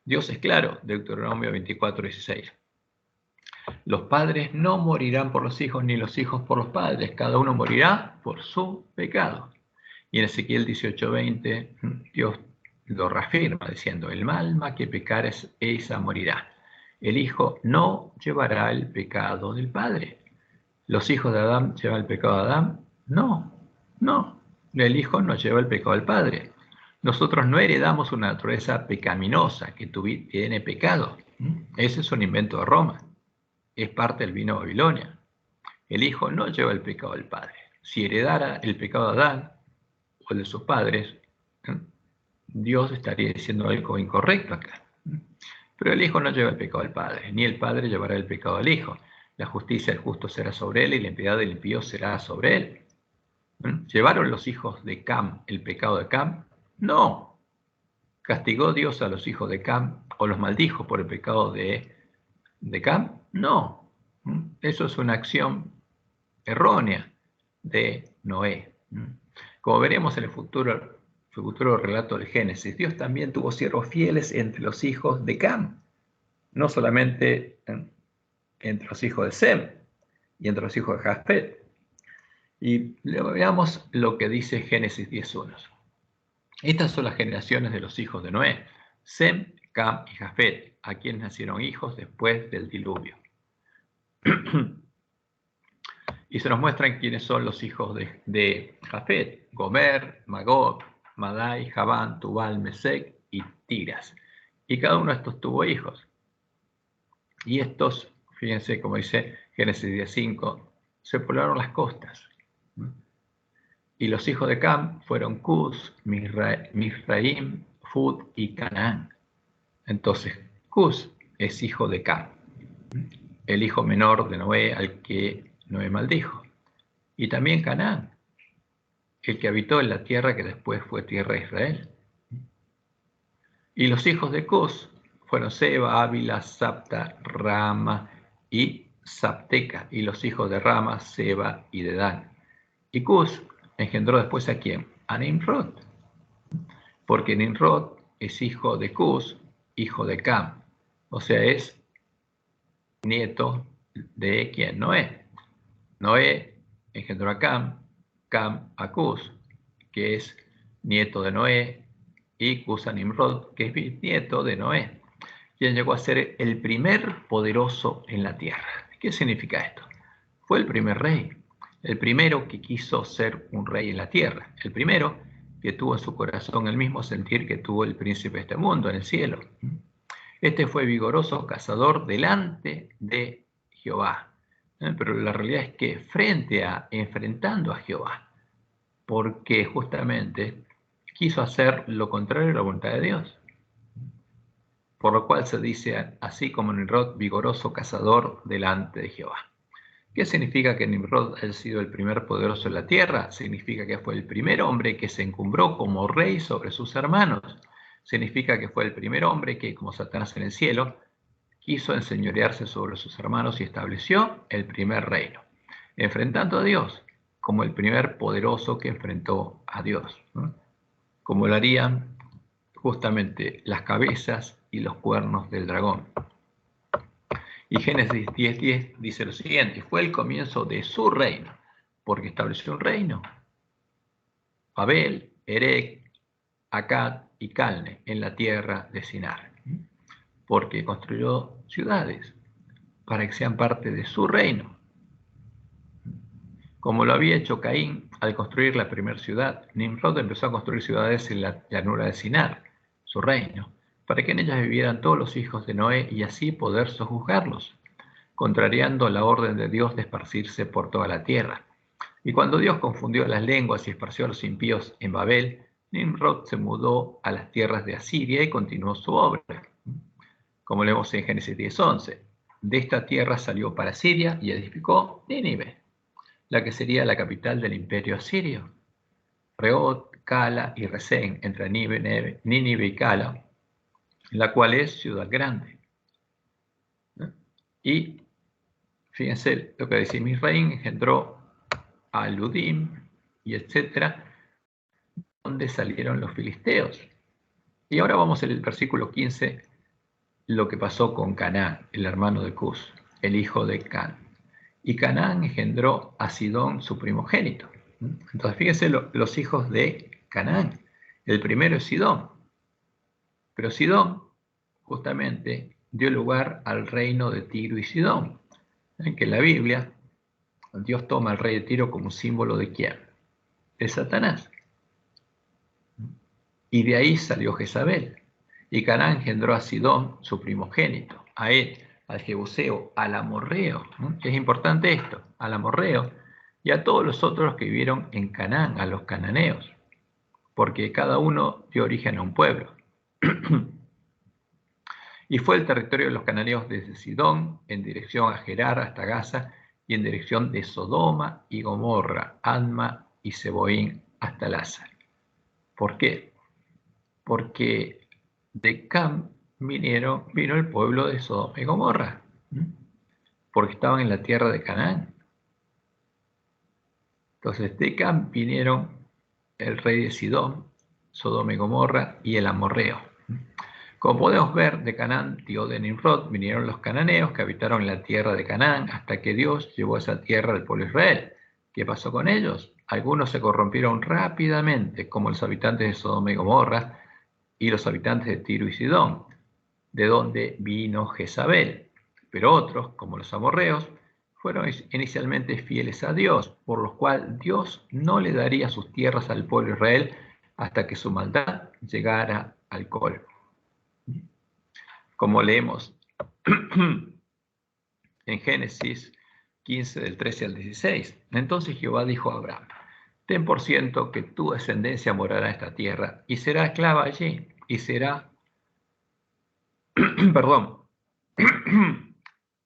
Dios es claro, Deuteronomio 24:16. Los padres no morirán por los hijos, ni los hijos por los padres. Cada uno morirá por su pecado. Y en Ezequiel 18:20, Dios lo reafirma diciendo: el alma que pecares, esa morirá. El hijo no llevará el pecado del padre. ¿Los hijos de Adán llevan el pecado de Adán? No, no. El hijo no lleva el pecado del padre. Nosotros no heredamos una naturaleza pecaminosa que tiene pecado. Ese es un invento de Roma. Es parte del vino de Babilonia. El hijo no lleva el pecado del padre. Si heredara el pecado de Adán o de sus padres, Dios estaría diciendo algo incorrecto acá. Pero el hijo no lleva el pecado del padre, ni el padre llevará el pecado del hijo. La justicia del justo será sobre él, y la impiedad del impío será sobre él. ¿Llevaron los hijos de Cam el pecado de Cam? No. ¿Castigó Dios a los hijos de Cam o los maldijo por el pecado de Cam? No. Eso es una acción errónea de Noé. Como veremos en el futuro relato del Génesis, Dios también tuvo siervos fieles entre los hijos de Cam, no solamente entre los hijos de Sem y entre los hijos de Jafet. Y veamos lo que dice Génesis 10:1. Estas son las generaciones de los hijos de Noé: Sem, Cam y Jafet, a quienes nacieron hijos después del diluvio. Y se nos muestran quiénes son los hijos de Jafet: Gomer, Magog, Madai, Javán, Tubal, Mesec y Tiras. Y cada uno de estos tuvo hijos. Y estos, fíjense como dice Génesis 10:5, se poblaron las costas. Y los hijos de Cam fueron Cus, Misraim, Fud y Canaán. Entonces, Cus es hijo de Cam, el hijo menor de Noé al que Noé maldijo. Y también Canaán, el que habitó en la tierra que después fue tierra de Israel. Y los hijos de Cus fueron Seba, Ávila, Sapta, Rama y Sapteca. Y los hijos de Rama, Seba y Dedán. Y Cus engendró después ¿a quién? A Nimrod. Porque Nimrod es hijo de Cus, hijo de Cam. O sea, es nieto de ¿quién? Noé. Noé engendró a Cam, Cam a Cus, que es nieto de Noé, y Cus a Nimrod, que es bisnieto de Noé, quien llegó a ser el primer poderoso en la tierra. ¿Qué significa esto? Fue el primer rey, el primero que quiso ser un rey en la tierra, el primero que tuvo en su corazón el mismo sentir que tuvo el príncipe de este mundo en el cielo. Este fue vigoroso cazador delante de Jehová. Pero la realidad es que enfrentando a Jehová, porque justamente quiso hacer lo contrario a la voluntad de Dios. Por lo cual se dice así como Nimrod, vigoroso cazador delante de Jehová. ¿Qué significa que Nimrod haya sido el primer poderoso en la tierra? Significa que fue el primer hombre que se encumbró como rey sobre sus hermanos. Significa que fue el primer hombre que, como Satanás en el cielo, quiso enseñorearse sobre sus hermanos y estableció el primer reino, enfrentando a Dios como el primer poderoso que enfrentó a Dios, ¿no? Como lo harían justamente las cabezas y los cuernos del dragón. Y Génesis 10:10 dice lo siguiente: fue el comienzo de su reino, porque estableció un reino. Abel, Erec, Acad y Calne en la tierra de Sinar, porque construyó ciudades para que sean parte de su reino. Como lo había hecho Caín al construir la primera ciudad, Nimrod empezó a construir ciudades en la llanura de Sinar, su reino, para que en ellas vivieran todos los hijos de Noé y así poder sojuzgarlos, contrariando la orden de Dios de esparcirse por toda la tierra. Y cuando Dios confundió las lenguas y esparció a los impíos en Babel, Nimrod se mudó a las tierras de Asiria y continuó su obra. Como leemos en Génesis 10:11, de esta tierra salió para Siria y edificó Nínive, la que sería la capital del imperio asirio. Rehob, Cala y Resén, entre Nínive y Cala, la cual es ciudad grande. Y fíjense lo que dice: Misraim engendró a Ludim y etcétera, donde salieron los filisteos. Y ahora vamos al versículo 15, lo que pasó con Canaán, el hermano de Cus, el hijo de Can. Y Canaán engendró a Sidón, su primogénito. Entonces fíjense los hijos de Canaán. El primero es Sidón. Pero Sidón justamente dio lugar al reino de Tiro y Sidón. Que en la Biblia Dios toma al rey de Tiro como símbolo de ¿quién? De Satanás. Y de ahí salió Jezabel. Y Canaán engendró a Sidón, su primogénito, a él, al Jebuseo, al amorreo, ¿no? Es importante esto, al amorreo, y a todos los otros que vivieron en Canaán, a los cananeos, porque cada uno dio origen a un pueblo. Y fue el territorio de los cananeos desde Sidón, en dirección a Gerar hasta Gaza, y en dirección de Sodoma y Gomorra, Adma y Seboín hasta Lázaro. ¿Por qué? Porque de Cam vino el pueblo de Sodoma y Gomorra, porque estaban en la tierra de Canaán. Entonces de Cam vinieron el rey de Sidón, Sodoma y Gomorra y el amorreo. Como podemos ver, de Canaán, tío de Nimrod, vinieron los cananeos que habitaron en la tierra de Canaán hasta que Dios llevó a esa tierra al pueblo de Israel. ¿Qué pasó con ellos? Algunos se corrompieron rápidamente, como los habitantes de Sodoma y Gomorra y los habitantes de Tiro y Sidón, de donde vino Jezabel. Pero otros, como los amorreos, fueron inicialmente fieles a Dios, por lo cual Dios no le daría sus tierras al pueblo de Israel hasta que su maldad llegara al colmo. Como leemos en Génesis 15, del 13 al 16. Entonces Jehová dijo a Abraham: ten por cierto que tu descendencia morará en esta tierra y será esclava allí, y será, perdón,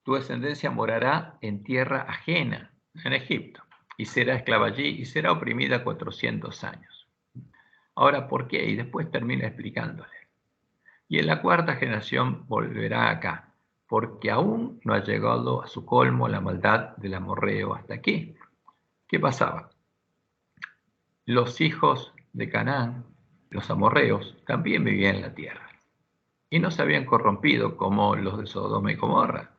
tu descendencia morará en tierra ajena, en Egipto, y será esclava allí y será oprimida 400 años. Ahora, ¿por qué? Y después termina explicándole. Y en la cuarta generación volverá acá, porque aún no ha llegado a su colmo la maldad del amorreo hasta aquí. ¿Qué pasaba? Los hijos de Canaán, los amorreos, también vivían en la tierra. Y no se habían corrompido como los de Sodoma y Gomorra,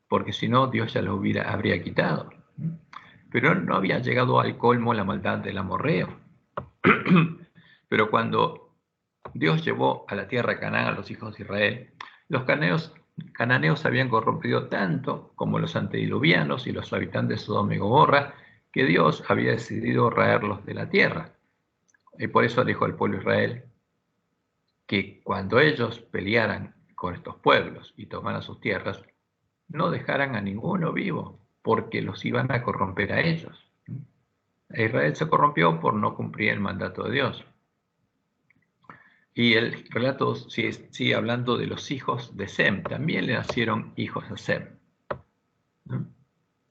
porque si no, Dios ya los habría quitado. Pero no había llegado al colmo la maldad del amorreo. Pero cuando Dios llevó a la tierra de Canaán a los hijos de Israel, los cananeos se habían corrompido tanto como los antediluvianos y los habitantes de Sodoma y Gomorra, que Dios había decidido raerlos de la tierra. Y por eso dijo al pueblo de Israel que cuando ellos pelearan con estos pueblos y tomaran sus tierras, no dejaran a ninguno vivo, porque los iban a corromper a ellos. Israel se corrompió por no cumplir el mandato de Dios. Y el relato sigue hablando de los hijos de Sem. También le nacieron hijos a Sem, ¿no?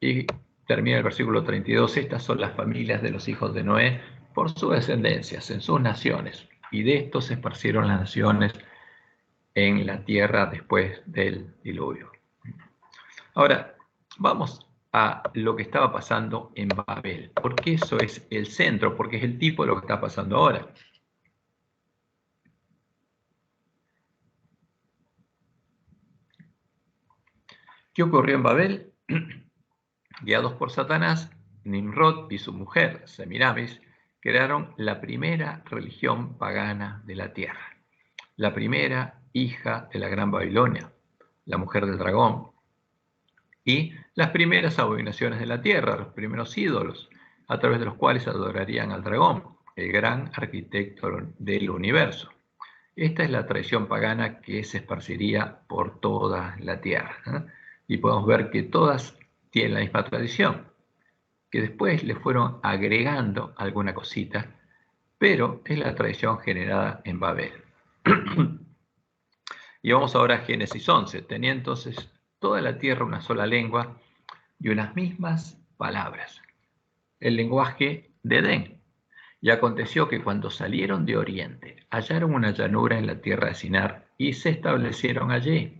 Y termina el versículo 32. Estas son las familias de los hijos de Noé por sus descendencias, en sus naciones. Y de estos se esparcieron las naciones en la tierra después del diluvio. Ahora, vamos a lo que estaba pasando en Babel, porque eso es el centro, porque es el tipo de lo que está pasando ahora. ¿Qué ocurrió en Babel? Guiados por Satanás, Nimrod y su mujer, Semiramis, crearon la primera religión pagana de la tierra, la primera hija de la gran Babilonia, la mujer del dragón, y las primeras abominaciones de la tierra, los primeros ídolos, a través de los cuales adorarían al dragón, el gran arquitecto del universo. Esta es la tradición pagana que se esparciría por toda la tierra, ¿no? Y podemos ver que todas tienen la misma tradición, que después le fueron agregando alguna cosita, pero es la tradición generada en Babel. Y vamos ahora a Génesis 11. Tenía entonces toda la tierra una sola lengua y unas mismas palabras, el lenguaje de Edén. Y aconteció que cuando salieron de oriente, hallaron una llanura en la tierra de Sinar y se establecieron allí.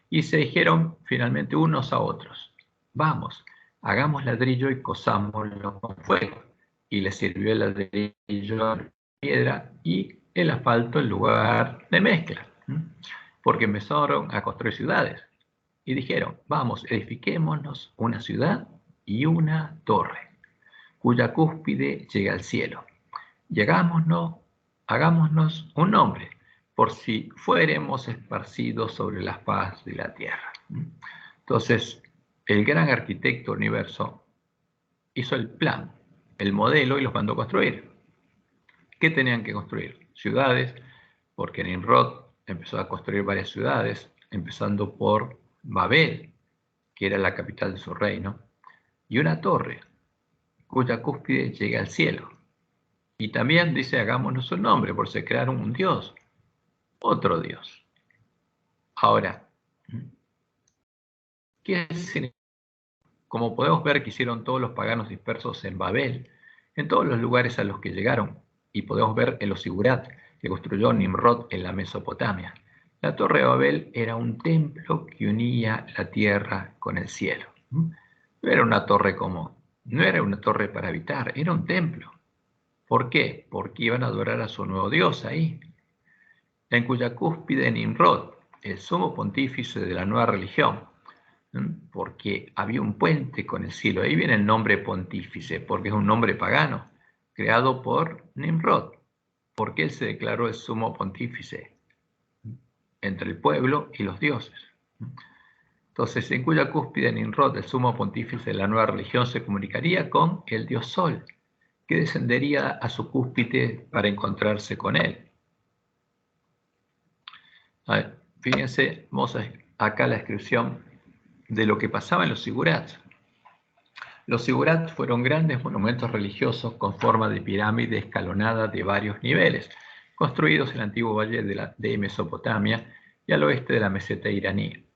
Y se dijeron finalmente unos a otros: vamos, hagamos ladrillo y cosámoslo con fuego. Y les sirvió el ladrillo, piedra, y el asfalto en lugar de mezcla, porque empezaron a construir ciudades. Y dijeron: vamos, edifiquémonos una ciudad y una torre, cuya cúspide llega al cielo. Y hagámonos un nombre, por si fuéremos esparcidos sobre la faz de la tierra. Entonces, el gran arquitecto del universo hizo el plan, el modelo, y los mandó a construir. ¿Qué tenían que construir? Ciudades, porque Nimrod empezó a construir varias ciudades, empezando por Babel, que era la capital de su reino, y una torre, cuya cúspide llega al cielo. Y también dice: hagámonos un nombre, por si crearon un dios, otro dios. Ahora, ¿qué significa? Como podemos ver que hicieron todos los paganos dispersos en Babel, en todos los lugares a los que llegaron, y podemos ver en los sigurat que construyó Nimrod en la Mesopotamia. La torre de Babel era un templo que unía la tierra con el cielo. No era una torre común, no era una torre para habitar, era un templo. ¿Por qué? Porque iban a adorar a su nuevo dios ahí, en cuya cúspide Nimrod, el sumo pontífice de la nueva religión, porque había un puente con el cielo. Ahí viene el nombre pontífice, porque es un nombre pagano, creado por Nimrod, porque él se declaró el sumo pontífice entre el pueblo y los dioses. Entonces, en cuya cúspide Nimrod, el sumo pontífice de la nueva religión, se comunicaría con el dios Sol, que descendería a su cúspide para encontrarse con él. A ver, fíjense, vamos acá la descripción de lo que pasaba en los sigurats. Los sigurats fueron grandes monumentos religiosos con forma de pirámide escalonada de varios niveles, construidos en el antiguo valle de Mesopotamia y al oeste de la meseta iraní.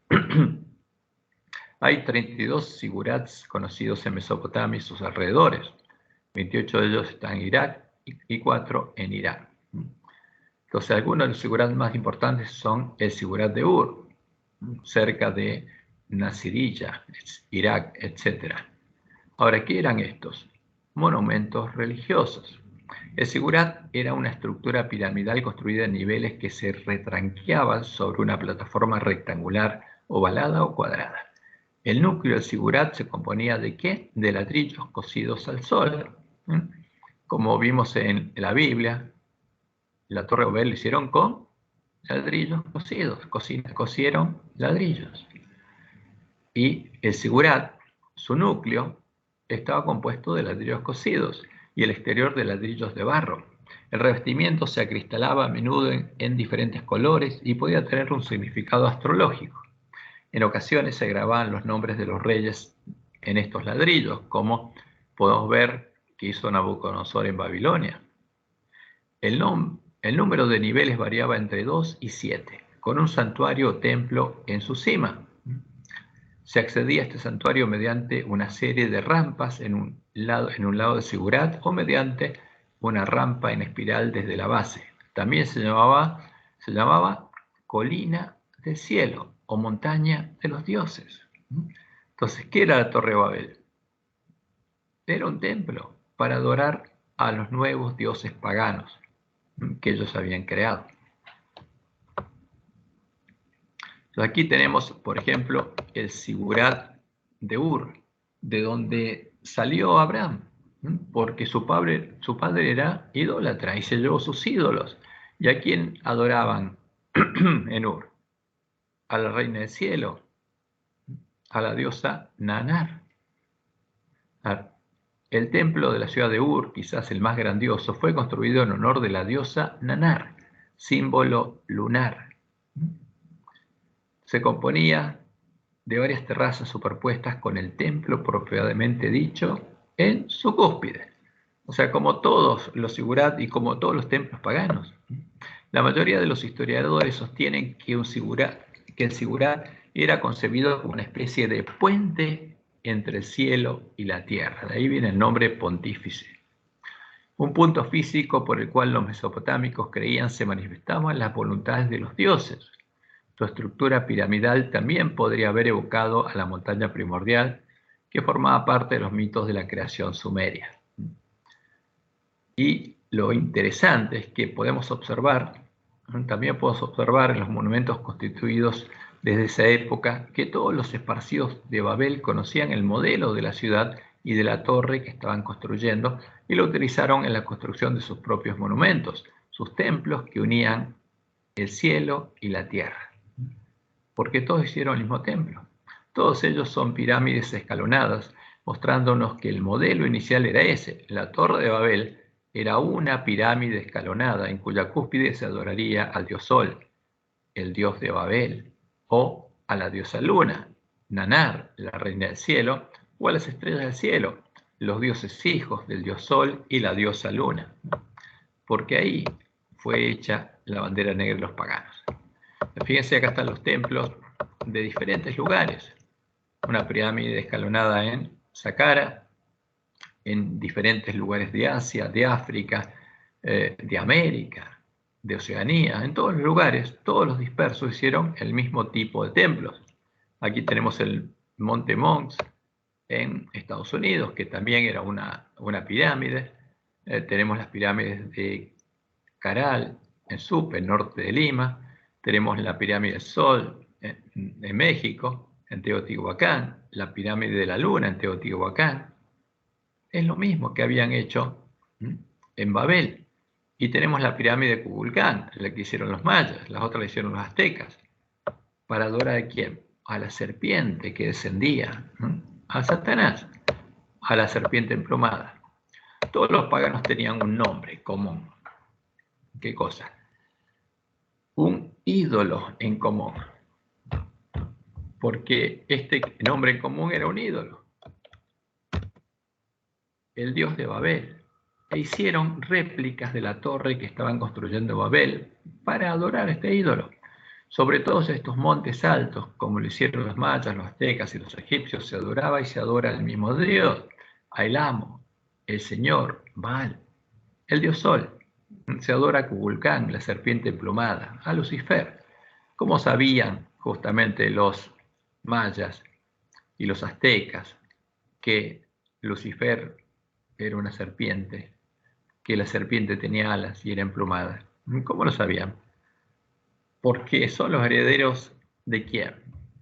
Hay 32 sigurats conocidos en Mesopotamia y sus alrededores. 28 de ellos están en Irak y 4 en Irán. Entonces, algunos de los sigurats más importantes son el sigurat de Ur, cerca de Nasiriyah, Irak, etc. Ahora, ¿qué eran estos? Monumentos religiosos. El sigurat era una estructura piramidal construida en niveles que se retranqueaban sobre una plataforma rectangular, ovalada o cuadrada. El núcleo del sigurat se componía ¿de qué? De ladrillos cosidos al sol. Como vimos en la Biblia, la Torre de Babel lo hicieron con ladrillos cosidos, cosieron ladrillos. Y el sigurat, su núcleo, estaba compuesto de ladrillos cosidos y el exterior de ladrillos de barro. El revestimiento se acristalaba a menudo en diferentes colores y podía tener un significado astrológico. En ocasiones se grababan los nombres de los reyes en estos ladrillos, como podemos ver que hizo Nabucodonosor en Babilonia. El El número de niveles variaba entre 2 y 7, con un santuario o templo en su cima. Se accedía a este santuario mediante una serie de rampas en un lado de Sigurat o mediante una rampa en espiral desde la base. También se llamaba colina del cielo o montaña de los dioses. Entonces, ¿qué era la Torre de Babel? Era un templo para adorar a los nuevos dioses paganos que ellos habían creado. Entonces, aquí tenemos, por ejemplo, el Sigurat de Ur, de donde salió Abraham, porque su padre era idólatra y se llevó sus ídolos. ¿Y a quién adoraban en Ur? A la reina del cielo, a la diosa Nanar. El templo de la ciudad de Ur, quizás el más grandioso, fue construido en honor de la diosa Nanar, símbolo lunar. Se componía de varias terrazas superpuestas con el templo propiamente dicho en su cúspide. O sea, como todos los sigurat y como todos los templos paganos. La mayoría de los historiadores sostienen que el sigurat era concebido como una especie de puente entre el cielo y la tierra. De ahí viene el nombre pontífice. Un punto físico por el cual los mesopotámicos creían se manifestaban las voluntades de los dioses. Su estructura piramidal también podría haber evocado a la montaña primordial que formaba parte de los mitos de la creación sumeria. Y lo interesante es que también podemos observar en los monumentos constituidos desde esa época que todos los esparcidos de Babel conocían el modelo de la ciudad y de la torre que estaban construyendo y lo utilizaron en la construcción de sus propios monumentos, sus templos que unían el cielo y la tierra. Porque todos hicieron el mismo templo. Todos ellos son pirámides escalonadas, mostrándonos que el modelo inicial era ese. La Torre de Babel era una pirámide escalonada en cuya cúspide se adoraría al dios Sol, el dios de Babel, o a la diosa Luna, Nanar, la reina del cielo, o a las estrellas del cielo, los dioses hijos del dios Sol y la diosa Luna, porque ahí fue hecha la bandera negra de los paganos. Fíjense, acá están los templos de diferentes lugares. Una pirámide escalonada en Saqqara, en diferentes lugares de Asia, de África, de América, de Oceanía, en todos los lugares, todos los dispersos hicieron el mismo tipo de templos. Aquí tenemos el Monte Monks en Estados Unidos, que también era una pirámide. Tenemos las pirámides de Caral, en Supe, norte de Lima. Tenemos la pirámide del Sol en México, en Teotihuacán, la pirámide de la Luna en Teotihuacán. Es lo mismo que habían hecho en Babel. Y tenemos la pirámide de Kukulcán, la que hicieron los mayas, las otras la hicieron los aztecas. ¿Para adorar a quién? A la serpiente que descendía, a Satanás, a la serpiente emplumada. Todos los paganos tenían un nombre común. ¿Qué cosa? Un ídolo en común, porque este nombre en común era un ídolo, el dios de Babel, e hicieron réplicas de la torre que estaban construyendo Babel para adorar a este ídolo. Sobre todos estos montes altos, como lo hicieron los mayas, los aztecas y los egipcios, se adoraba y se adora al mismo Dios, a El Amo, el Señor, Baal, el dios Sol. Se adora a Kukulcán, la serpiente emplumada, a Lucifer. ¿Cómo sabían justamente los mayas y los aztecas que Lucifer era una serpiente, que la serpiente tenía alas y era emplumada? ¿Cómo lo sabían? Porque son los herederos ¿de quién?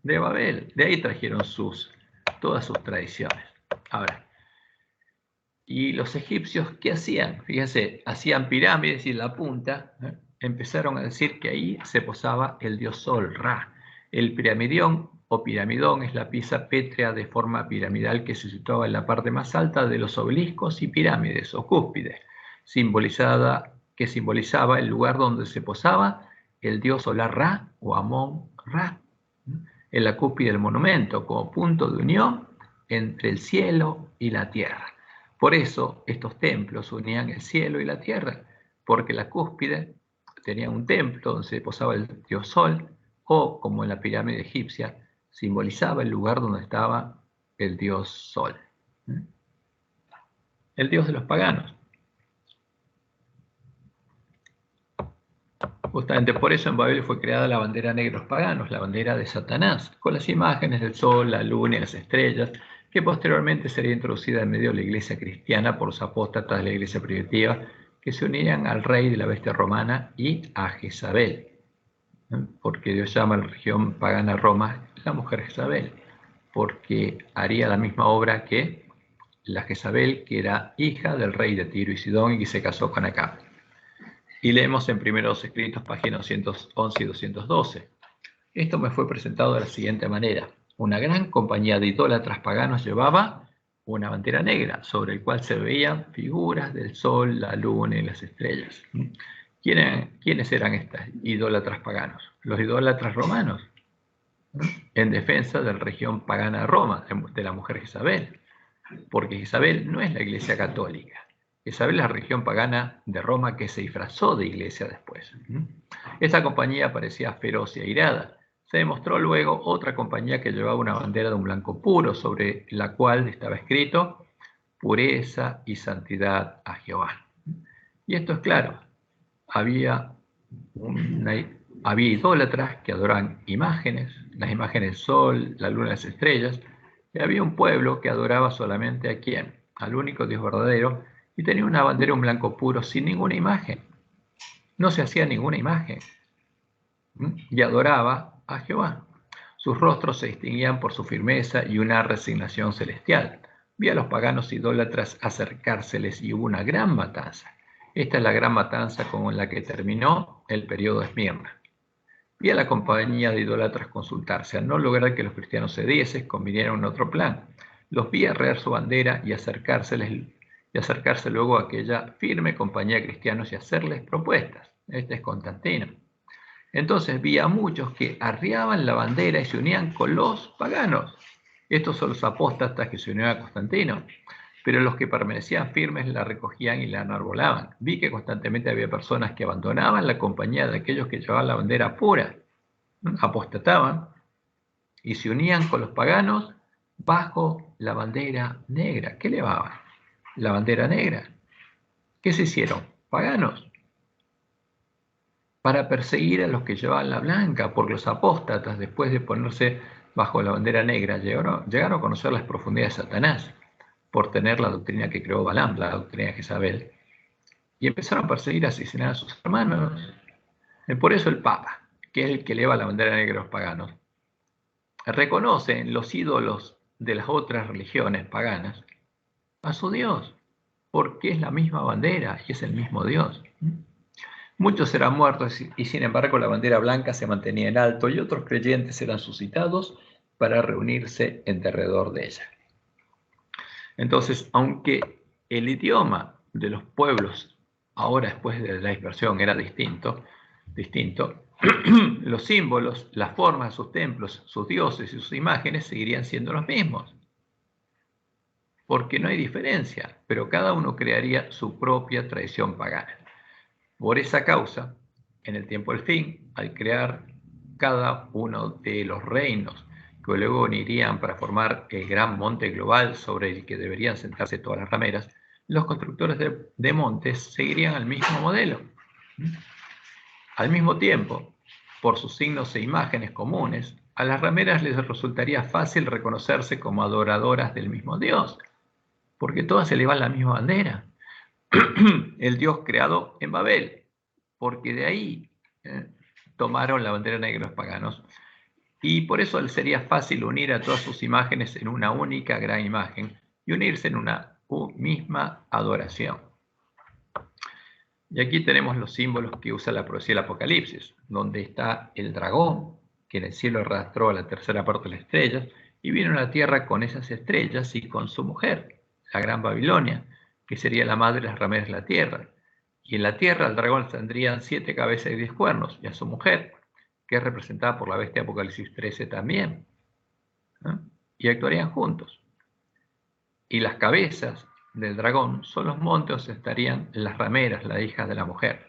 De Babel. De ahí trajeron todas sus tradiciones. Ahora, ¿y los egipcios qué hacían? Fíjense, hacían pirámides y en la punta empezaron a decir que ahí se posaba el dios Sol, Ra. El piramidión o piramidón es la pieza pétrea de forma piramidal que se situaba en la parte más alta de los obeliscos y pirámides o cúspides, que simbolizaba el lugar donde se posaba el dios solar Ra o Amón Ra, en la cúspide del monumento como punto de unión entre el cielo y la tierra. Por eso estos templos unían el cielo y la tierra, porque la cúspide tenían un templo donde se posaba el dios Sol, o, como en la pirámide egipcia, simbolizaba el lugar donde estaba el dios Sol, el dios de los paganos. Justamente por eso en Babel fue creada la bandera negra de los paganos, la bandera de Satanás, con las imágenes del sol, la luna y las estrellas, que posteriormente sería introducida en medio de la iglesia cristiana por los apóstatas de la iglesia primitiva, que se unían al rey de la bestia romana y a Jezabel, porque Dios llama a la región pagana Roma la mujer Jezabel, porque haría la misma obra que la Jezabel, que era hija del rey de Tiro y Sidón y que se casó con Acab. Y leemos en Primeros Escritos, páginas 211 y 212. Esto me fue presentado de la siguiente manera. Una gran compañía de idólatras paganos llevaba una bandera negra, sobre el cual se veían figuras del sol, la luna y las estrellas. ¿Quiénes eran estas idólatras paganos? Los idólatras romanos, en defensa de la región pagana de Roma, de la mujer Jezabel, porque Jezabel no es la iglesia católica. Jezabel es la región pagana de Roma que se disfrazó de iglesia después. Esta compañía parecía feroz y airada. Se demostró luego otra compañía que llevaba una bandera de un blanco puro, sobre la cual estaba escrito pureza y santidad a Jehová. Y esto es claro, había idólatras que adoraban imágenes, las imágenes del sol, la luna y las estrellas, y había un pueblo que adoraba solamente ¿a quién? Al único Dios verdadero, y tenía una bandera en blanco puro sin ninguna imagen. No se hacía ninguna imagen. Y adoraba a Jehová. Sus rostros se distinguían por su firmeza y una resignación celestial. Vi a los paganos idólatras acercárseles y hubo una gran matanza. Esta es la gran matanza con la que terminó el periodo de Esmirna. Vi a la compañía de idólatras consultarse. Al no lograr que los cristianos cediesen, convinieron en otro plan. Los vi arrear su bandera y acercarse luego a aquella firme compañía de cristianos y hacerles propuestas. Este es Constantino. Entonces vi a muchos que arriaban la bandera y se unían con los paganos. Estos son los apóstatas que se unieron a Constantino. Pero los que permanecían firmes la recogían y la enarbolaban. Vi que constantemente había personas que abandonaban la compañía de aquellos que llevaban la bandera pura, apostataban y se unían con los paganos bajo la bandera negra. ¿Qué llevaban? La bandera negra. ¿Qué se hicieron? Paganos. Para perseguir a los que llevaban la blanca, porque los apóstatas, después de ponerse bajo la bandera negra, llegaron a conocer las profundidades de Satanás, por tener la doctrina que creó Balaam, la doctrina de Jezabel, y empezaron a perseguir y asesinar a sus hermanos. Por eso el Papa, que es el que eleva la bandera negra a los paganos, reconoce en los ídolos de las otras religiones paganas a su Dios, porque es la misma bandera y es el mismo Dios. Muchos eran muertos y sin embargo la bandera blanca se mantenía en alto y otros creyentes eran suscitados para reunirse en derredor de ella. Entonces, aunque el idioma de los pueblos ahora después de la dispersión era distinto, los símbolos, las formas de sus templos, sus dioses y sus imágenes seguirían siendo los mismos. Porque no hay diferencia, pero cada uno crearía su propia tradición pagana. Por esa causa, en el tiempo del fin, al crear cada uno de los reinos que luego unirían para formar el gran monte global sobre el que deberían sentarse todas las rameras, los constructores de montes seguirían el mismo modelo. Al mismo tiempo, por sus signos e imágenes comunes, a las rameras les resultaría fácil reconocerse como adoradoras del mismo Dios, porque todas elevan la misma bandera, el Dios creado en Babel, porque de ahí tomaron la bandera negra los paganos, y por eso les sería fácil unir a todas sus imágenes en una única gran imagen y unirse en una misma adoración. Y aquí tenemos los símbolos que usa la profecía del Apocalipsis, donde está el dragón, que en el cielo arrastró a la tercera parte de las estrellas, y vino a la tierra con esas estrellas y con su mujer, la gran Babilonia, que sería la madre de las rameras de la tierra. Y en la tierra al dragón tendrían 7 cabezas y 10 cuernos, y a su mujer, que es representada por la bestia Apocalipsis 13 también, ¿no? Y actuarían juntos. Y las cabezas del dragón son los montes donde estarían las rameras, las hijas de la mujer.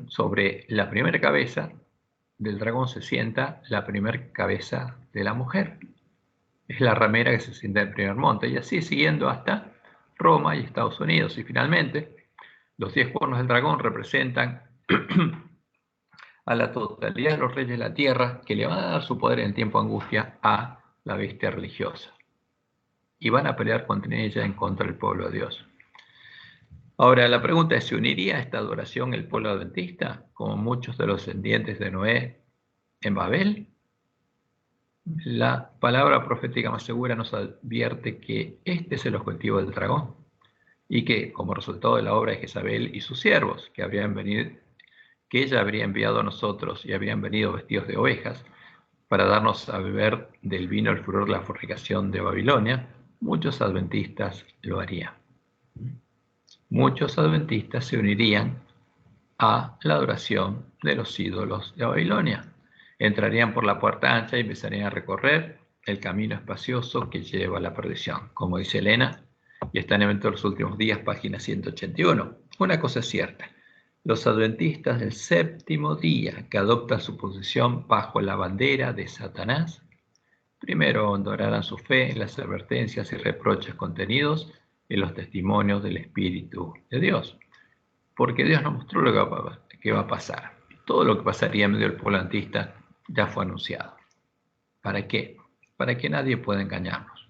Sobre la primera cabeza del dragón se sienta la primera cabeza de la mujer. Es la ramera que se sienta en el primer monte, y así siguiendo hasta Roma y Estados Unidos. Y finalmente, los 10 cuernos del dragón representan a la totalidad de los reyes de la tierra, que le van a dar su poder en tiempo de angustia a la bestia religiosa. Y van a pelear contra ella en contra del pueblo de Dios. Ahora, la pregunta es, ¿se uniría a esta adoración el pueblo adventista, como muchos de los descendientes de Noé en Babel? La palabra profética más segura nos advierte que este es el objetivo del dragón, y que, como resultado de la obra de Jezabel y sus siervos, que ella habría enviado a nosotros y habrían venido vestidos de ovejas para darnos a beber del vino el furor de la fornicación de Babilonia, muchos adventistas lo harían. Muchos adventistas se unirían a la adoración de los ídolos de Babilonia. Entrarían por la puerta ancha y empezarían a recorrer el camino espacioso que lleva a la perdición, como dice Elena, y está en Evento de los Últimos Días, página 181. Una cosa es cierta: los adventistas del séptimo día, que adoptan su posición bajo la bandera de Satanás, primero abandonarán su fe en las advertencias y reproches contenidos en los testimonios del Espíritu de Dios, porque Dios nos mostró lo que va a pasar. Todo lo que pasaría en medio del pueblo adventista ya fue anunciado. ¿Para qué? Para que nadie pueda engañarnos.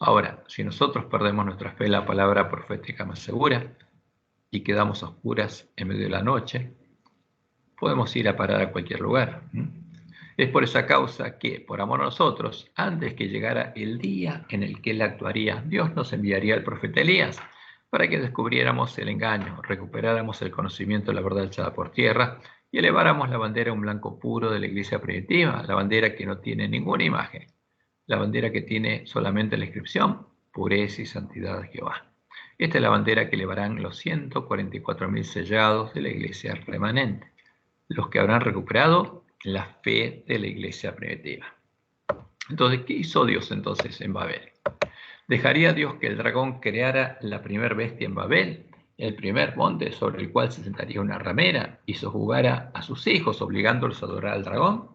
Ahora, si nosotros perdemos nuestra fe en la palabra profética más segura y quedamos a oscuras en medio de la noche, podemos ir a parar a cualquier lugar. Es por esa causa que, por amor a nosotros, antes que llegara el día en el que Él actuaría, Dios nos enviaría al profeta Elías para que descubriéramos el engaño, recuperáramos el conocimiento de la verdad echada por tierra y eleváramos la bandera a un blanco puro de la iglesia primitiva, la bandera que no tiene ninguna imagen, la bandera que tiene solamente la inscripción: pureza y santidad de Jehová. Esta es la bandera que elevarán los 144.000 sellados de la iglesia remanente, los que habrán recuperado la fe de la iglesia primitiva. Entonces, ¿qué hizo Dios entonces en Babel? ¿Dejaría Dios que el dragón creara la primer bestia en Babel, el primer monte sobre el cual se sentaría una ramera y sojuzgara a sus hijos, obligándolos a adorar al dragón?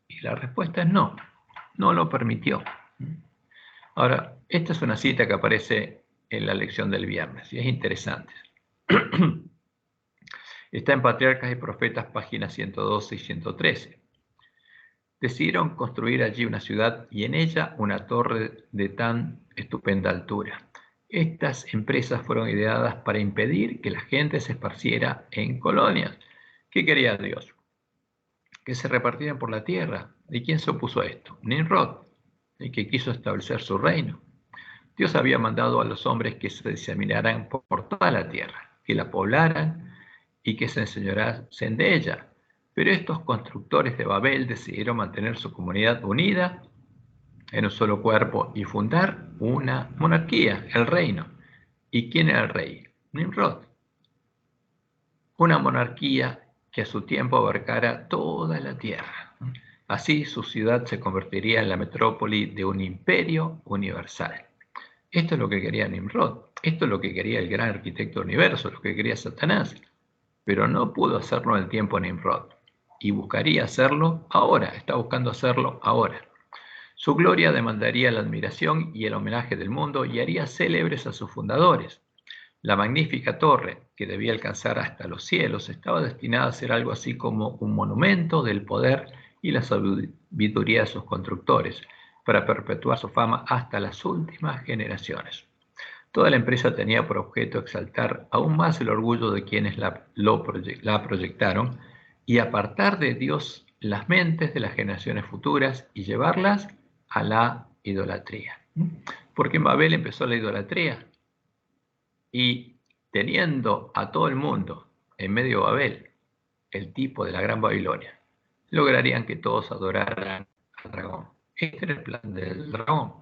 Y la respuesta es no, no lo permitió. Ahora, esta es una cita que aparece en la lección del viernes y es interesante. Está en Patriarcas y Profetas, páginas 112 y 113. Decidieron construir allí una ciudad y en ella una torre de tan estupenda altura. Estas empresas fueron ideadas para impedir que la gente se esparciera en colonias. ¿Qué quería Dios? Que se repartieran por la tierra. ¿Y quién se opuso a esto? Nimrod, el que quiso establecer su reino. Dios había mandado a los hombres que se diseminaran por toda la tierra, que la poblaran y que se enseñorasen de ella. Pero estos constructores de Babel decidieron mantener su comunidad unida en un solo cuerpo y fundar una monarquía, el reino. ¿Y quién era el rey? Nimrod. Una monarquía que a su tiempo abarcara toda la tierra. Así su ciudad se convertiría en la metrópoli de un imperio universal. Esto es lo que quería Nimrod, esto es lo que quería el gran arquitecto del universo, lo que quería Satanás, pero no pudo hacerlo en el tiempo de Nimrod, y buscaría hacerlo ahora, está buscando hacerlo ahora. Su gloria demandaría la admiración y el homenaje del mundo y haría célebres a sus fundadores. La magnífica torre, que debía alcanzar hasta los cielos, estaba destinada a ser algo así como un monumento del poder y la sabiduría de sus constructores, para perpetuar su fama hasta las últimas generaciones. Toda la empresa tenía por objeto exaltar aún más el orgullo de quienes la proyectaron y apartar de Dios las mentes de las generaciones futuras y llevarlas a la idolatría. Porque en Babel empezó la idolatría y teniendo a todo el mundo en medio de Babel, el tipo de la Gran Babilonia, lograrían que todos adoraran al dragón. Este era el plan del dragón.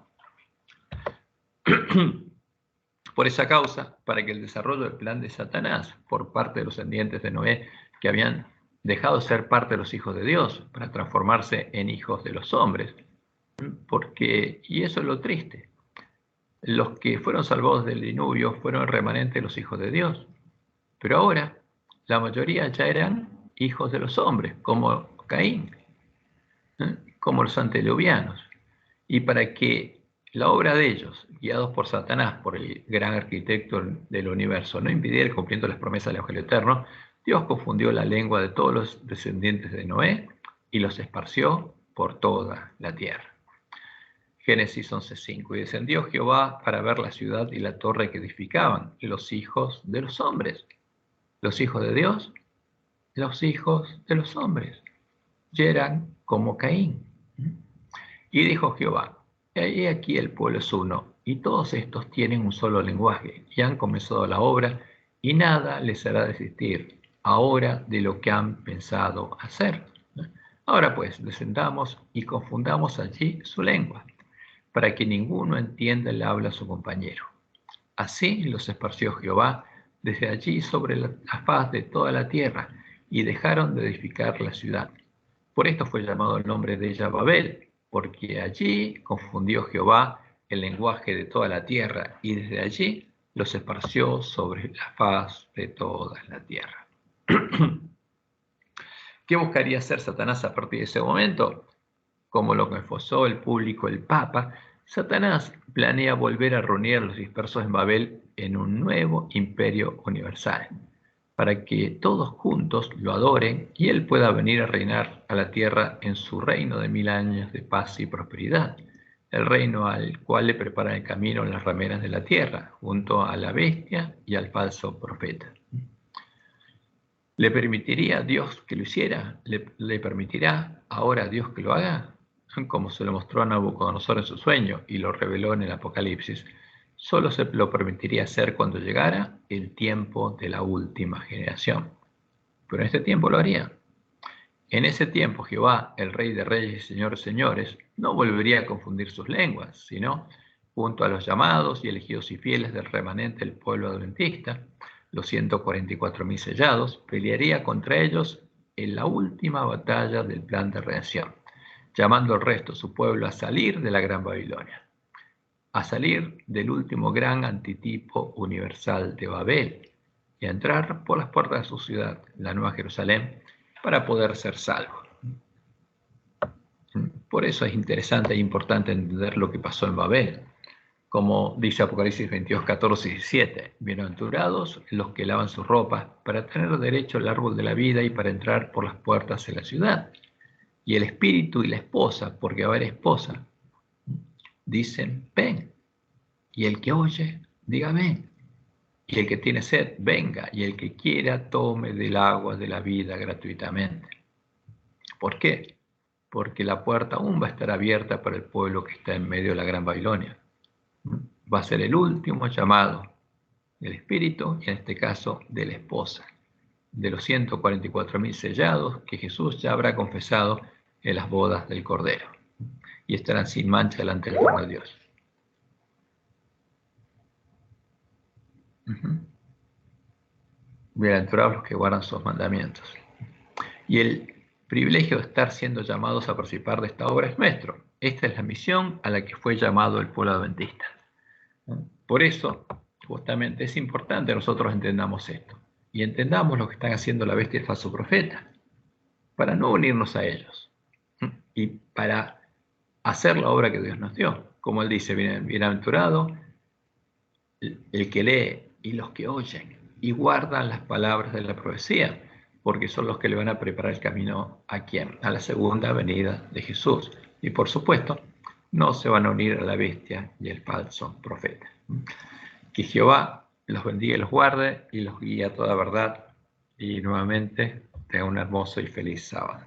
Por esa causa, para que el desarrollo del plan de Satanás por parte de los descendientes de Noé, que habían dejado de ser parte de los hijos de Dios para transformarse en hijos de los hombres, y eso es lo triste, los que fueron salvados del diluvio fueron el remanente de los hijos de Dios, pero ahora la mayoría ya eran hijos de los hombres, como Caín, como los antediluvianos. Y para que la obra de ellos, guiados por Satanás, por el gran arquitecto del universo, no impidiera el cumplimiento de las promesas del Evangelio eterno, Dios confundió la lengua de todos los descendientes de Noé y los esparció por toda la tierra. Génesis 11:5. Y descendió Jehová para ver la ciudad y la torre que edificaban los hijos de los hombres. Los hijos de Dios, los hijos de los hombres. Ya eran como Caín. Y dijo Jehová: he aquí el pueblo es uno, y todos estos tienen un solo lenguaje, y han comenzado la obra, y nada les hará desistir ahora de lo que han pensado hacer. Ahora pues, descendamos y confundamos allí su lengua, para que ninguno entienda el habla a su compañero. Así los esparció Jehová desde allí sobre la faz de toda la tierra, y dejaron de edificar la ciudad. Por esto fue llamado el nombre de ella Babel, porque allí confundió Jehová el lenguaje de toda la tierra, y desde allí los esparció sobre la faz de toda la tierra. ¿Qué buscaría hacer Satanás a partir de ese momento? Como lo confesó el público el Papa, Satanás planea volver a reunir a los dispersos en Babel en un nuevo imperio universal, para que todos juntos lo adoren y él pueda venir a reinar a la tierra en su reino de 1000 años de paz y prosperidad, el reino al cual le preparan el camino en las rameras de la tierra, junto a la bestia y al falso profeta. ¿Le permitiría a Dios que lo hiciera? ¿Le permitirá ahora a Dios que lo haga? Como se lo mostró a Nabucodonosor en su sueño y lo reveló en el Apocalipsis, solo se lo permitiría hacer cuando llegara el tiempo de la última generación. Pero en este tiempo lo haría. En ese tiempo Jehová, el Rey de Reyes y Señor de Señores, no volvería a confundir sus lenguas, sino, junto a los llamados y elegidos y fieles del remanente del pueblo adventista, los 144.000 sellados, pelearía contra ellos en la última batalla del plan de redención, llamando al resto de su pueblo a salir de la Gran Babilonia, a salir del último gran antitipo universal de Babel y a entrar por las puertas de su ciudad, la Nueva Jerusalén, para poder ser salvo. Por eso es interesante e importante entender lo que pasó en Babel. Como dice Apocalipsis 22, 14 y 17, bienaventurados los que lavan sus ropas para tener derecho al árbol de la vida y para entrar por las puertas de la ciudad. Y el espíritu y la esposa, porque va a haber esposa, dicen, ven. Y el que oye, diga, ven. Y el que tiene sed, venga. Y el que quiera, tome del agua de la vida gratuitamente. ¿Por qué? Porque la puerta aún va a estar abierta para el pueblo que está en medio de la Gran Babilonia. Va a ser el último llamado del espíritu y en este caso de la esposa, de los 144.000 sellados que Jesús ya habrá confesado en las bodas del Cordero y estarán sin mancha delante del trono de Dios. Bienaventurados los que guardan sus mandamientos. Y el privilegio de estar siendo llamados a participar de esta obra es nuestro. Esta es la misión a la que fue llamado el pueblo adventista. Por eso, justamente, es importante que nosotros entendamos esto y entendamos lo que están haciendo la bestia y el falso profeta, para no unirnos a ellos y para hacer la obra que Dios nos dio. Como él dice, bienaventurado el que lee y los que oyen y guardan las palabras de la profecía, porque son los que le van a preparar el camino ¿a quién? A la segunda venida de Jesús. Y por supuesto, no se van a unir a la bestia y el falso profeta. Que Jehová los bendiga y los guarde y los guíe a toda verdad. Y nuevamente, tenga un hermoso y feliz sábado.